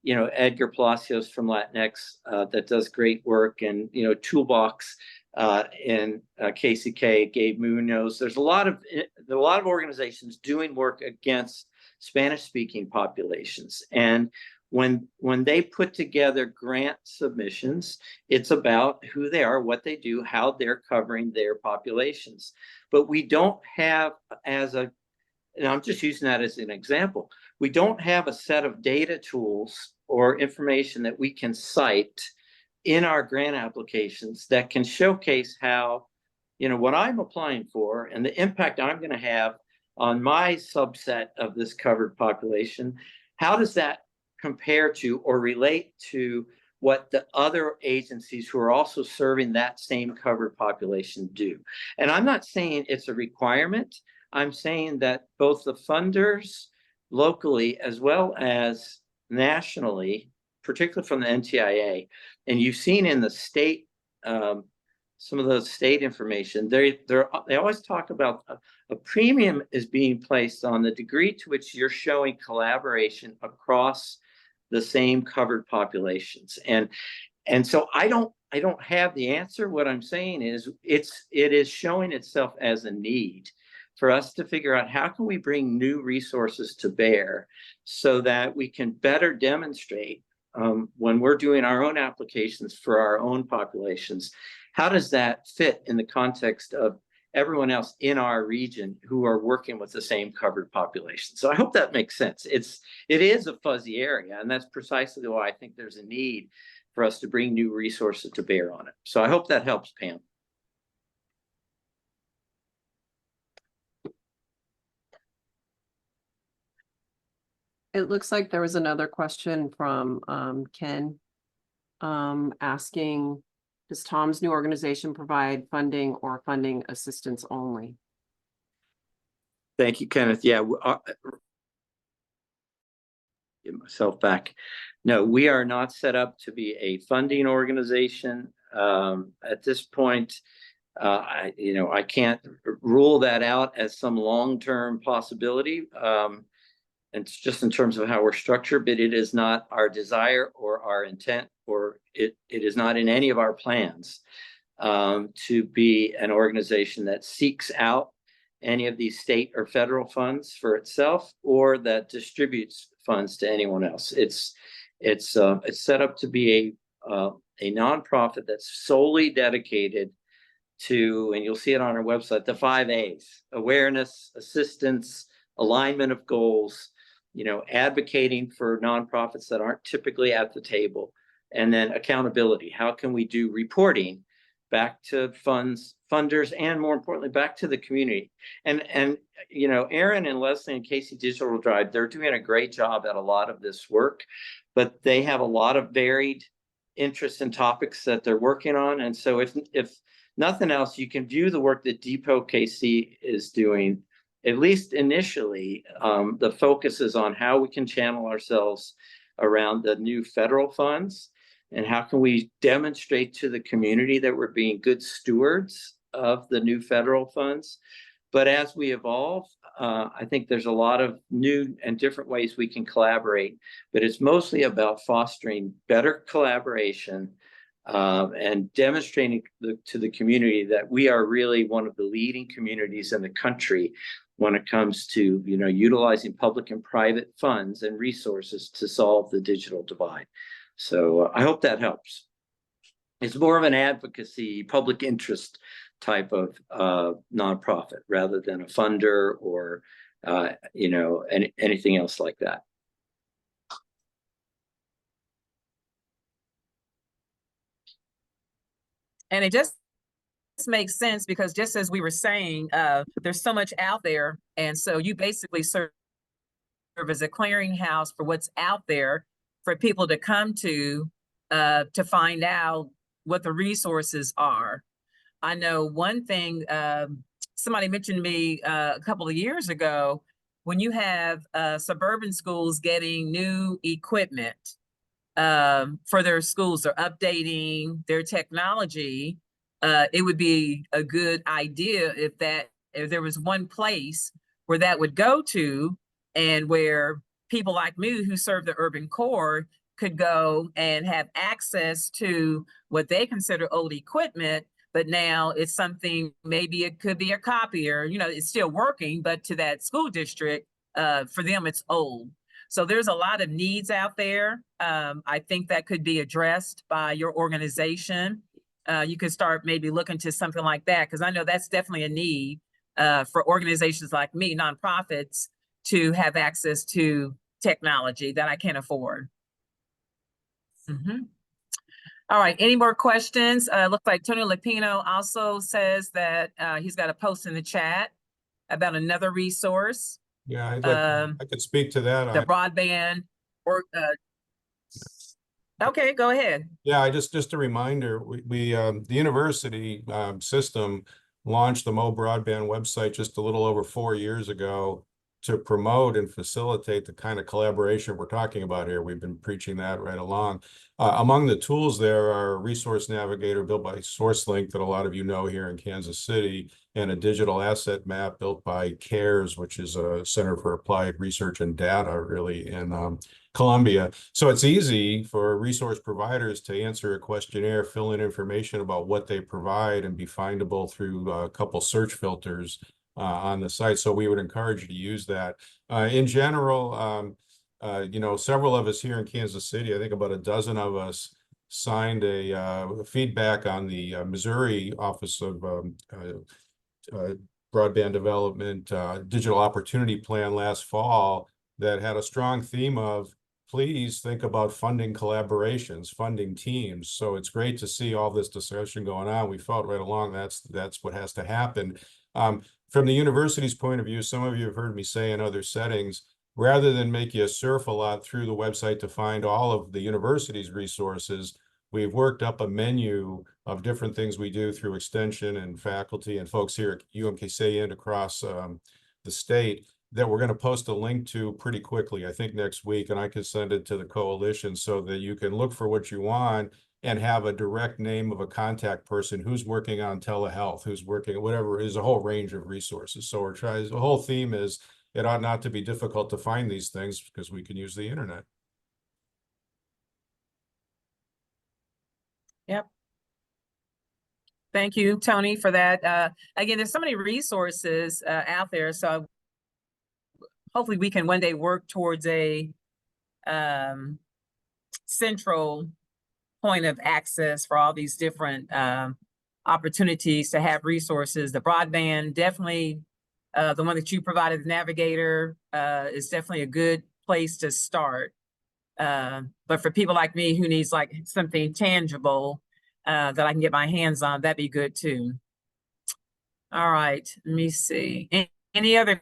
Speaker 7: Edgar Palacios from Latinx that does great work, and, Toolbox in KCK, Gabe Munoz. There's a lot of organizations doing work against Spanish-speaking populations. And when they put together grant submissions, it's about who they are, what they do, how they're covering their populations. But we don't have, and I'm just using that as an example, we don't have a set of data tools or information that we can cite in our grant applications that can showcase how, what I'm applying for and the impact I'm going to have on my subset of this covered population. How does that compare to or relate to what the other agencies who are also serving that same covered population do? And I'm not saying it's a requirement. I'm saying that both the funders locally as well as nationally, particularly from the NTIA, and you've seen in the state, some of those state information, they always talk about a premium is being placed on the degree to which you're showing collaboration across the same covered populations. And so I don't have the answer. What I'm saying is it is showing itself as a need for us to figure out how can we bring new resources to bear so that we can better demonstrate when we're doing our own applications for our own populations, how does that fit in the context of everyone else in our region who are working with the same covered population? So I hope that makes sense. It is a fuzzy area, and that's precisely why I think there's a need for us to bring new resources to bear on it. So I hope that helps, Pam.
Speaker 8: It looks like there was another question from Ken asking, does Tom's new organization provide funding or funding assistance only?
Speaker 7: Thank you, Kenneth. Yeah, get myself back. No, we are not set up to be a funding organization at this point. I can't rule that out as some long-term possibility. It's just in terms of how we're structured, but it is not our desire or our intent or it is not in any of our plans to be an organization that seeks out any of these state or federal funds for itself, or that distributes funds to anyone else. It's set up to be a nonprofit that's solely dedicated to, and you'll see it on our website, the 5 A's: awareness, assistance, alignment of goals, advocating for nonprofits that aren't typically at the table, and then accountability. How can we do reporting back to funders, and more importantly, back to the community? And Aaron and Leslie and KC Digital Drive, they're doing a great job at a lot of this work, but they have a lot of varied interests and topics that they're working on. And so if nothing else, you can view the work that DEPO-KC is doing. At least initially, the focus is on how we can channel ourselves around the new federal funds, and how can we demonstrate to the community that we're being good stewards of the new federal funds. But as we evolve, I think there's a lot of new and different ways we can collaborate, but it's mostly about fostering better collaboration and demonstrating to the community that we are really one of the leading communities in the country when it comes to utilizing public and private funds and resources to solve the digital divide. So I hope that helps. It's more of an advocacy, public interest type of nonprofit rather than a funder or anything else like that.
Speaker 1: And it just makes sense because, just as we were saying, there's so much out there, and so you basically serve as a clearinghouse for what's out there for people to come to find out what the resources are. I know one thing, somebody mentioned to me a couple of years ago, when you have suburban schools getting new equipment for their schools, they're updating their technology, it would be a good idea if there was one place where that would go to, and where people like me who serve the urban core could go and have access to what they consider old equipment, but now it's something, maybe it could be a copier, it's still working, but to that school district, for them, it's old. So there's a lot of needs out there. I think that could be addressed by your organization. You could start maybe looking to something like that, because I know that's definitely a need for organizations like me, nonprofits, to have access to technology that I can't afford. All right, any more questions? Looks like Tony Lapino also says that he's got a post in the chat about another resource.
Speaker 9: Yeah, I could speak to that.
Speaker 1: The broadband, or okay, go ahead.
Speaker 9: Yeah, just a reminder, the university system launched the Mo Broadband website just a little over 4 years ago to promote and facilitate the kind of collaboration we're talking about here. We've been preaching that right along. Among the tools there are a resource navigator built by SourceLink that a lot of you know here in Kansas City, and a digital asset map built by CARES, which is a Center for Applied Research and Data, really, in Columbia. So it's easy for resource providers to answer a questionnaire, fill in information about what they provide, and be findable through a couple search filters on the site. So we would encourage you to use that. In general, several of us here in Kansas City, I think about a dozen of us, signed a feedback on the Missouri Office of Broadband Development Digital Opportunity Plan last fall that had a strong theme of, please think about funding collaborations, funding teams. So it's great to see all this discussion going on. We felt right along that's what has to happen. From the university's point of view, some of you have heard me say in other settings, rather than make you surf a lot through the website to find all of the university's resources, we've worked up a menu of different things we do through extension and faculty and folks here at UMKC and across the state that we're going to post a link to pretty quickly, I think next week, and I can send it to the coalition so that you can look for what you want and have a direct name of a contact person who's working on telehealth, who's working, whatever, is a whole range of resources. So the whole theme is it ought not to be difficult to find these things because we can use the internet.
Speaker 1: Yep. Thank you, Tony, for that. Again, there's so many resources out there. So hopefully we can one day work towards a central point of access for all these different opportunities to have resources. The broadband, definitely the one that you provided, the Navigator, is definitely a good place to start. But for people like me who needs like something tangible that I can get my hands on, that'd be good too. All right, let me see. Any other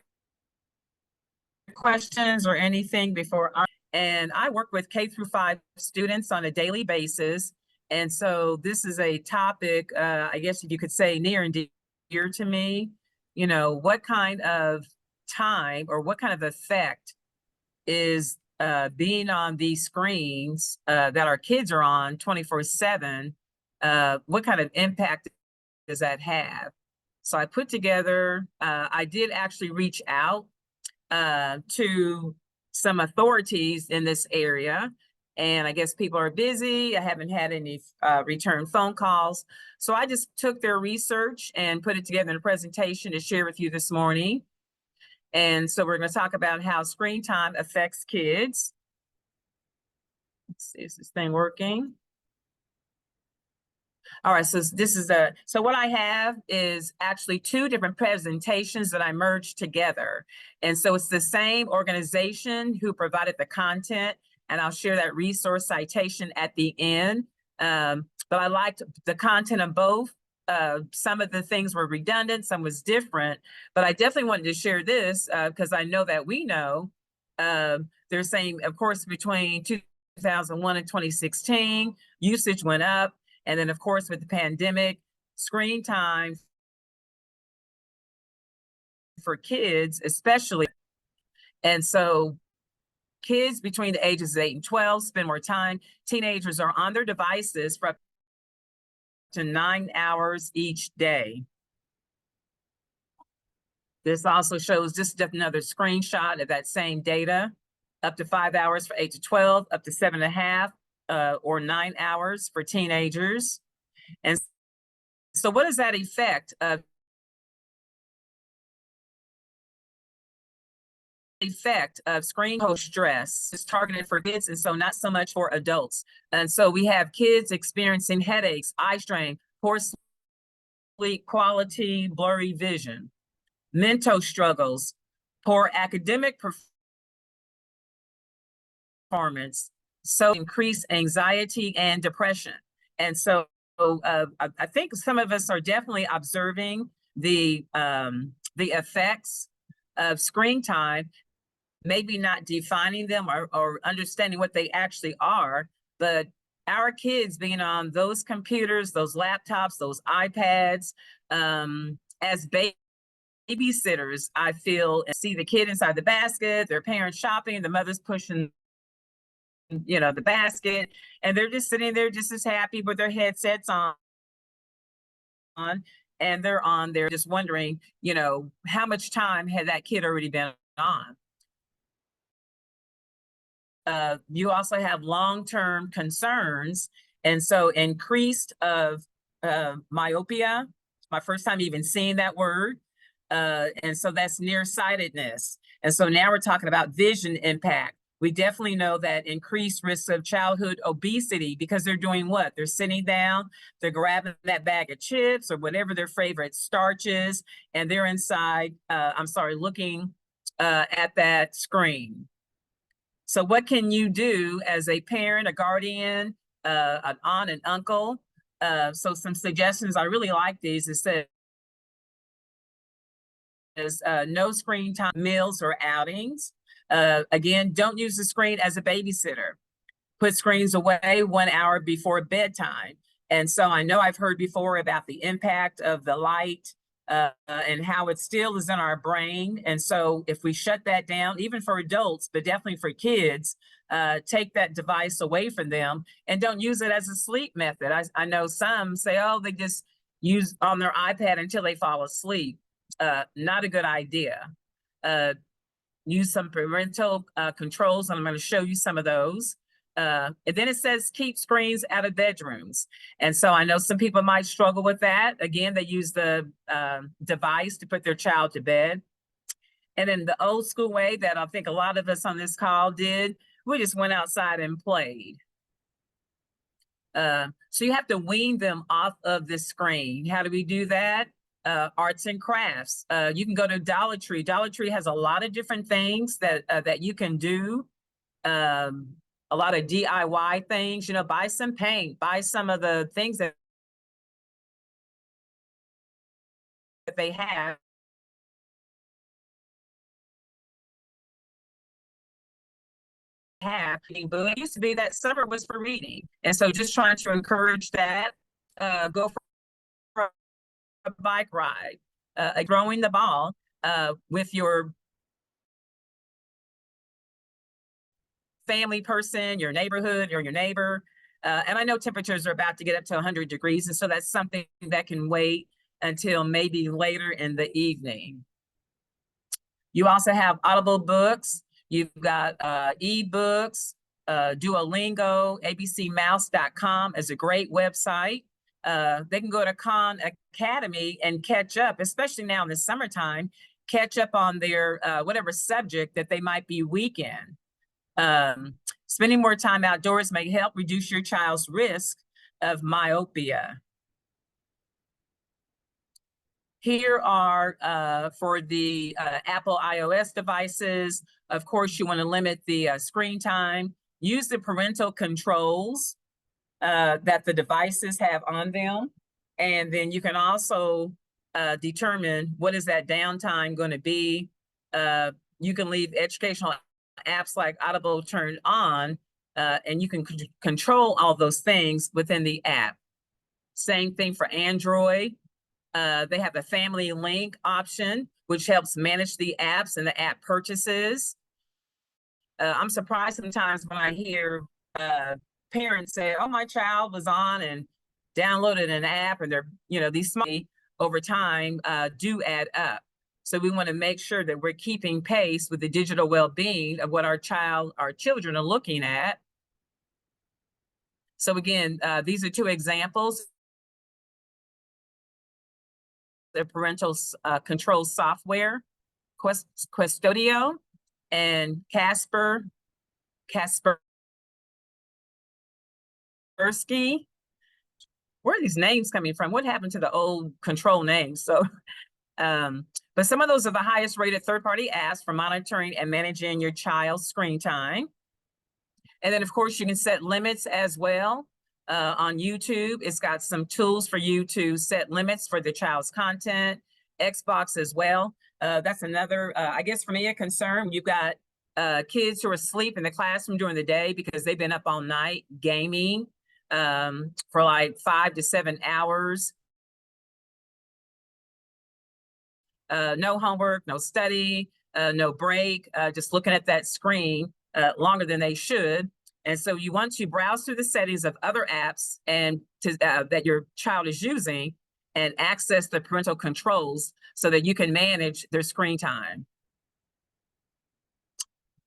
Speaker 1: questions or anything before and I work with K-5 students on a daily basis. And so this is a topic, I guess you could say near and dear to me. You know, what kind of time or what kind of effect is being on these screens that our kids are on 24/7, what kind of impact does that have? So I put together, I did actually reach out to some authorities in this area, and I guess people are busy. I haven't had any return phone calls. So I just took their research and put it together in a presentation to share with you this morning. And so we're going to talk about how screen time affects kids. Let's see, is this thing working? All right, so this is so what I have is actually two different presentations that I merged together. And so it's the same organization who provided the content, and I'll share that resource citation at the end. But I liked the content of both. Some of the things were redundant, some was different, but I definitely wanted to share this because I know that we know they're saying, of course, between 2001 and 2016, usage went up. And then, of course, with the pandemic, screen time for kids, especially. And so kids between the ages of 8 and 12 spend more time. Teenagers are on their devices for up to 9 hours each day. This also shows just another screenshot of that same data, up to 5 hours for 8 to 12, up to 7.5 or 9 hours for teenagers. And so what is that effect of screen stress? Is targeted for kids, and so not so much for adults. And so we have kids experiencing headaches, eye strain, poor sleep quality, blurry vision, mental struggles, poor academic performance, so increased anxiety and depression. And so I think some of us are definitely observing the effects of screen time, maybe not defining them or understanding what they actually are, but our kids being on those computers, those laptops, those iPads, as babysitters, I feel, and see the kid inside the basket, their parents shopping, the mother's pushing, you know, the basket, and they're just sitting there just as happy with their headsets on, and they're on there just wondering, you know, how much time had that kid already been on? You also have long-term concerns, and so increased of myopia. My first time even seeing that word. And so that's nearsightedness. And so now we're talking about vision impact. We definitely know that increased risk of childhood obesity because they're doing what? They're sitting down, they're grabbing that bag of chips or whatever their favorite starch is, and they're inside, looking at that screen. So what can you do as a parent, a guardian, an aunt, an uncle? So some suggestions, I really like these. It says, no screen time meals or outings. Again, don't use the screen as a babysitter. Put screens away 1 hour before bedtime. And so I know I've heard before about the impact of the light and how it still is in our brain. And so if we shut that down, even for adults, but definitely for kids, take that device away from them and don't use it as a sleep method. I know some say, oh, they just use on their iPad until they fall asleep. Not a good idea. Use some parental controls, and I'm going to show you some of those. And then it says keep screens out of bedrooms. And so I know some people might struggle with that. Again, they use the device to put their child to bed. And in the old school way that I think a lot of us on this call did, we just went outside and played. So you have to wean them off of the screen. How do we do that? Arts and crafts. You can go to Dollar Tree. Dollar Tree has a lot of different things that you can do. A lot of DIY things, you know, buy some paint, buy some of the things that they have. But it used to be that summer was for reading. And so just trying to encourage that, go for a bike ride, throwing the ball with your family person, your neighborhood or your neighbor. And I know temperatures are about to get up to 100 degrees. And so that's something that can wait until maybe later in the evening. You also have Audible books. You've got ebooks, Duolingo, abcmouse.com is a great website. They can go to Khan Academy and catch up, especially now in the summertime, catch up on their whatever subject that they might be weak in. Spending more time outdoors may help reduce your child's risk of myopia. Here are for the Apple iOS devices. Of course, you want to limit the screen time. Use the parental controls that the devices have on them. And then you can also determine what is that downtime going to be. You can leave educational apps like Audible turned on, and you can control all those things within the app. Same thing for Android. They have a family link option, which helps manage the apps and the app purchases. I'm surprised sometimes when I hear parents say, oh, my child was on and downloaded an app, and they're, you know, these small over time do add up. So we want to make sure that we're keeping pace with the digital well-being of what our children are looking at. So again, these are two examples. The parental control software, Custodio and Kaspersky. Where are these names coming from? What happened to the old control names? So, but some of those are the highest rated third-party apps for monitoring and managing your child's screen time. And then of course you can set limits as well. On YouTube, it's got some tools for you to set limits for the child's content. Xbox as well. That's another, I guess for me, a concern. You've got kids who are asleep in the classroom during the day because they've been up all night gaming for like 5 to 7 hours. No homework, no study, no break, just looking at that screen longer than they should. And so you want to browse through the settings of other apps and that your child is using and access the parental controls so that you can manage their screen time.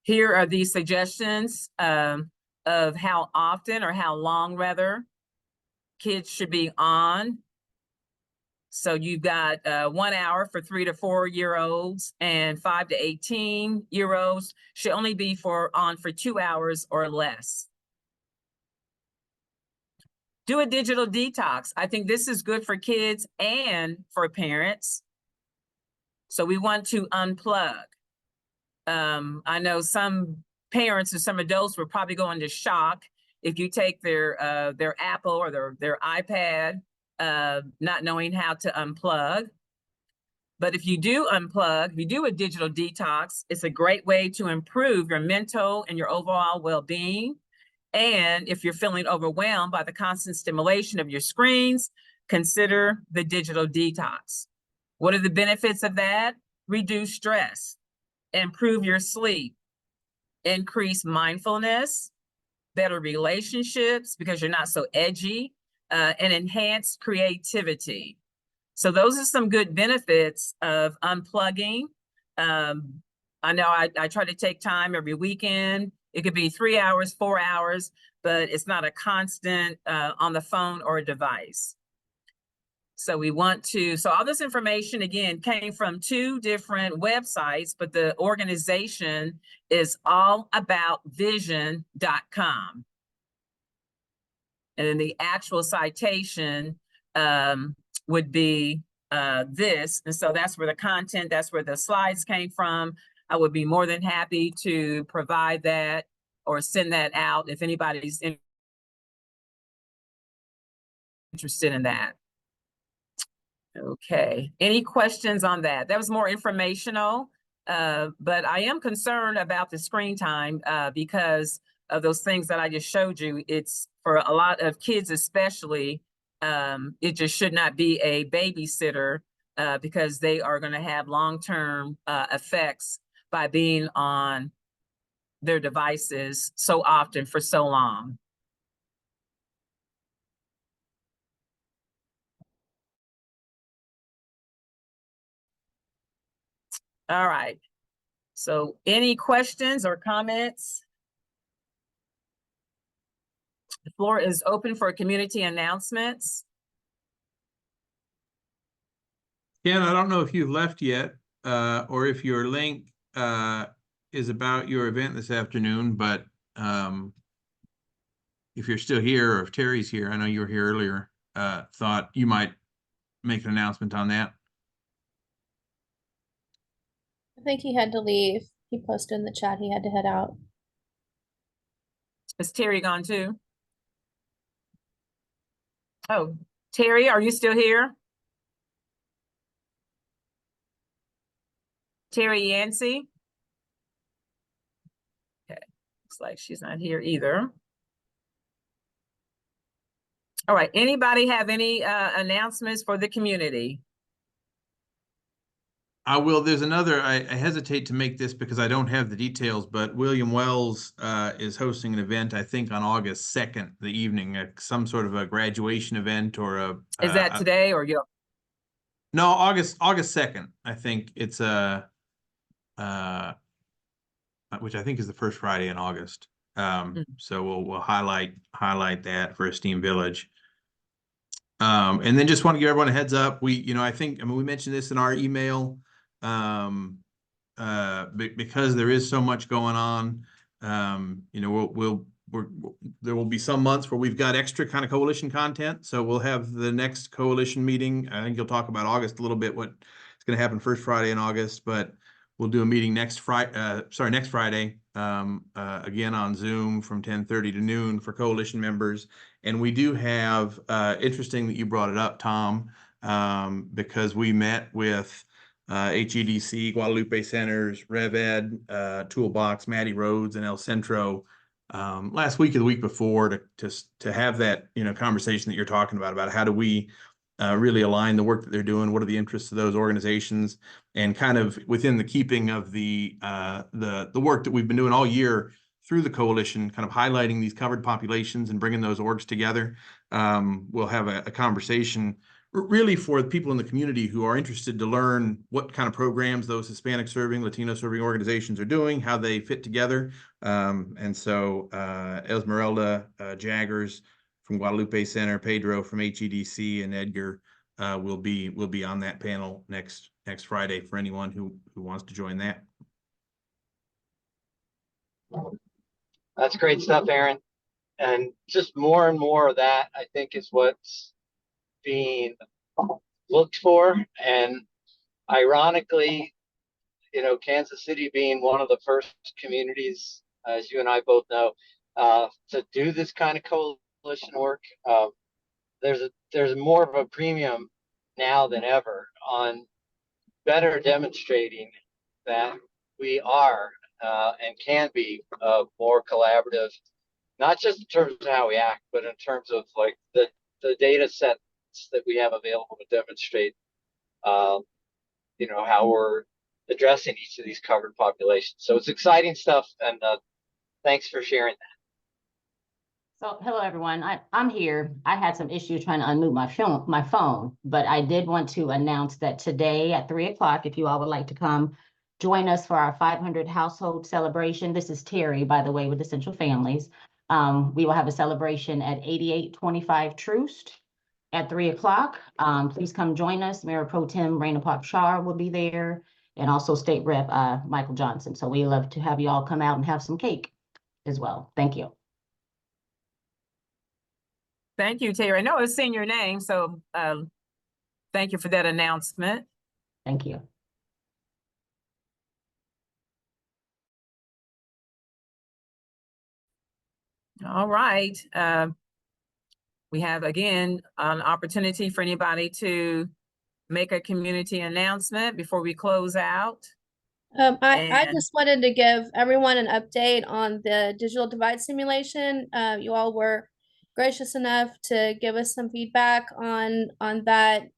Speaker 1: Here are these suggestions of how often or how long rather kids should be on. So you've got 1 hour for 3 to 4 year olds, and 5 to 18 year olds should only be on for 2 hours or less. Do a digital detox. I think this is good for kids and for parents. So we want to unplug. I know some parents or some adults will probably go into shock if you take their Apple or their iPad, not knowing how to unplug. But if you do unplug, if you do a digital detox, it's a great way to improve your mental and your overall well-being. And if you're feeling overwhelmed by the constant stimulation of your screens, consider the digital detox. What are the benefits of that? Reduce stress, improve your sleep, increase mindfulness, better relationships because you're not so edgy, and enhance creativity. So those are some good benefits of unplugging. I know I try to take time every weekend It could be 3 hours, 4 hours, but it's not a constant on the phone or a device. So we want to, so all this information again came from 2 different websites, but the organization is allaboutvision.com. And then the actual citation would be this. And so that's where the content, that's where the slides came from. I would be more than happy to provide that or send that out if anybody's interested in that. Okay, any questions on that? That was more informational, but I am concerned about the screen time because of those things that I just showed you. It's for a lot of kids especially, it just should not be a babysitter because they are going to have long-term effects by being on their devices so often for so long. All right. So any questions or comments? The floor is open for community announcements.
Speaker 6: Ken, I don't know if you've left yet, or if your link is about your event this afternoon, but if you're still here or if Terry's here, I know you were here earlier, thought you might make an announcement on that.
Speaker 3: I think he had to leave. He posted in the chat he had to head out.
Speaker 1: Is Terry gone too? Oh, Terry, are you still here? Terry Yancey? Okay, looks like she's not here either. All right, anybody have any announcements for the community?
Speaker 6: I will. There's another, I hesitate to make this because I don't have the details, but William Wells is hosting an event, I think on August 2nd, the evening, some sort of a graduation event or a...
Speaker 1: Is that today or you?
Speaker 6: No, August 2nd. I think it's which I think is the first Friday in August. So we'll highlight that for Esteem Village. And then just want to give everyone a heads up. We mentioned this in our email. Because there is so much going on, there will be some months where we've got extra kind of coalition content. So we'll have the next coalition meeting. I think you'll talk about August a little bit, what is going to happen first Friday in August, but we'll do a meeting next Friday, again on Zoom from 10:30 to noon for coalition members. And we do have, interesting that you brought it up, Tom, because we met with HEDC, Guadalupe Centers, RevEd, Toolbox, Matty Rhodes, and El Centro last week or the week before to have that conversation that you're talking about how do we really align the work that they're doing, what are the interests of those organizations, and kind of within the keeping of the work that we've been doing all year through the coalition, kind of highlighting these covered populations and bringing those orgs together. We'll have a conversation really for the people in the community who are interested to learn what kind of programs those Hispanic serving, Latino serving organizations are doing, how they fit together. And so Esmeralda Jaggers from Guadalupe Center, Pedro from HEDC, and Edgar will be on that panel next Friday for anyone who wants to join that.
Speaker 7: That's great stuff, Aaron. And just more and more of that, I think, is what's being looked for. And ironically, Kansas City being one of the first communities, as you and I both know, to do this kind of coalition work, there's more of a premium now than ever on better demonstrating that we are and can be more collaborative, not just in terms of how we act, but in terms of like the data sets that we have available to demonstrate, how we're addressing each of these covered populations. So it's exciting stuff, and thanks for sharing that.
Speaker 10: So hello, everyone. I'm here. I had some issues trying to unmute my phone, but I did want to announce that today at 3 o'clock, if you all would like to come join us for our 500 household celebration. This is Terry, by the way, with Essential Families. We will have a celebration at 8825 Troost at 3 o'clock. Please come join us. Mayor Pro Tem Raina Pakshar will be there, and also State Rep Michael Johnson. So we love to have you all come out and have some cake as well. Thank you.
Speaker 1: Thank you, Terry. I know I've seen your name, so thank you for that announcement.
Speaker 10: Thank you.
Speaker 1: All right. We have, again, an opportunity for anybody to make a community announcement before we close out.
Speaker 3: I
Speaker 1: And-
Speaker 3: just wanted to give everyone an update on the digital divide simulation. You all were gracious enough to give us some feedback on that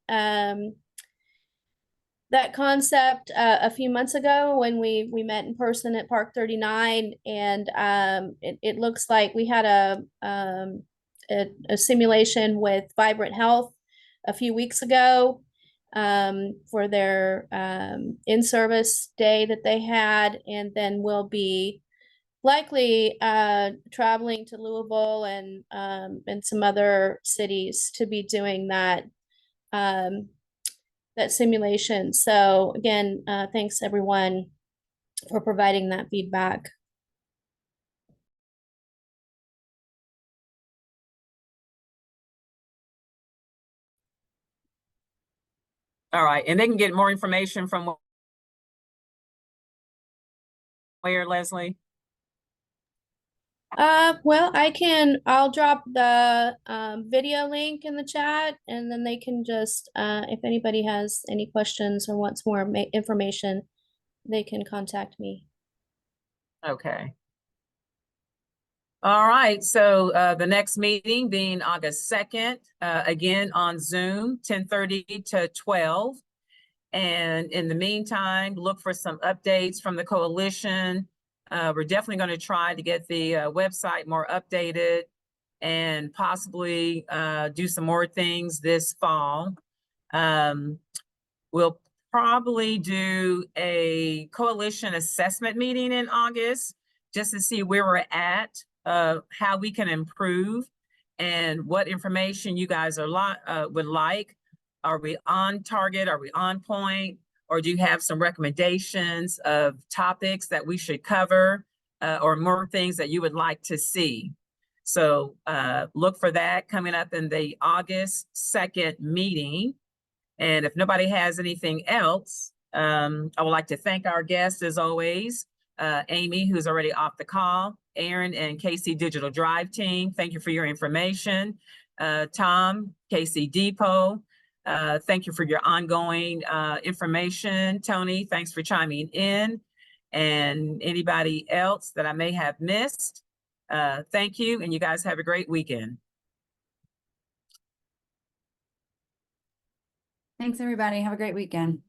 Speaker 3: that concept a few months ago when we met in person at Park 39, and it looks like we had a simulation with Vibrant Health a few weeks ago for their in-service day that they had, and then we'll be likely traveling to Louisville and some other cities to be doing that that simulation. So again, thanks everyone for providing that feedback.
Speaker 1: All right, and they can get more information from where, Leslie?
Speaker 3: Well, I'll drop the video link in the chat, and then they can just, if anybody has any questions or wants more information, they can contact me.
Speaker 1: Okay. All right, so the next meeting being August 2nd, again on Zoom, 10:30 to 12. And in the meantime, look for some updates from the coalition. We're definitely going to try to get the website more updated and possibly do some more things this fall. We'll probably do a coalition assessment meeting in August just to see where we're at, how we can improve, and what information you guys are would like. Are we on target? Are we on point? Or do you have some recommendations of topics that we should cover, or more things that you would like to see? So look for that coming up in the August 2nd meeting. And if nobody has anything else, I would like to thank our guests as always, Amy, who's already off the call, Aaron and KC Digital Drive Team, thank you for your information. Tom, KC Depot, thank you for your ongoing information. Tony, thanks for chiming in. And anybody else that I may have missed, thank you, and you guys have a great weekend.
Speaker 5: Thanks, everybody. Have a great weekend.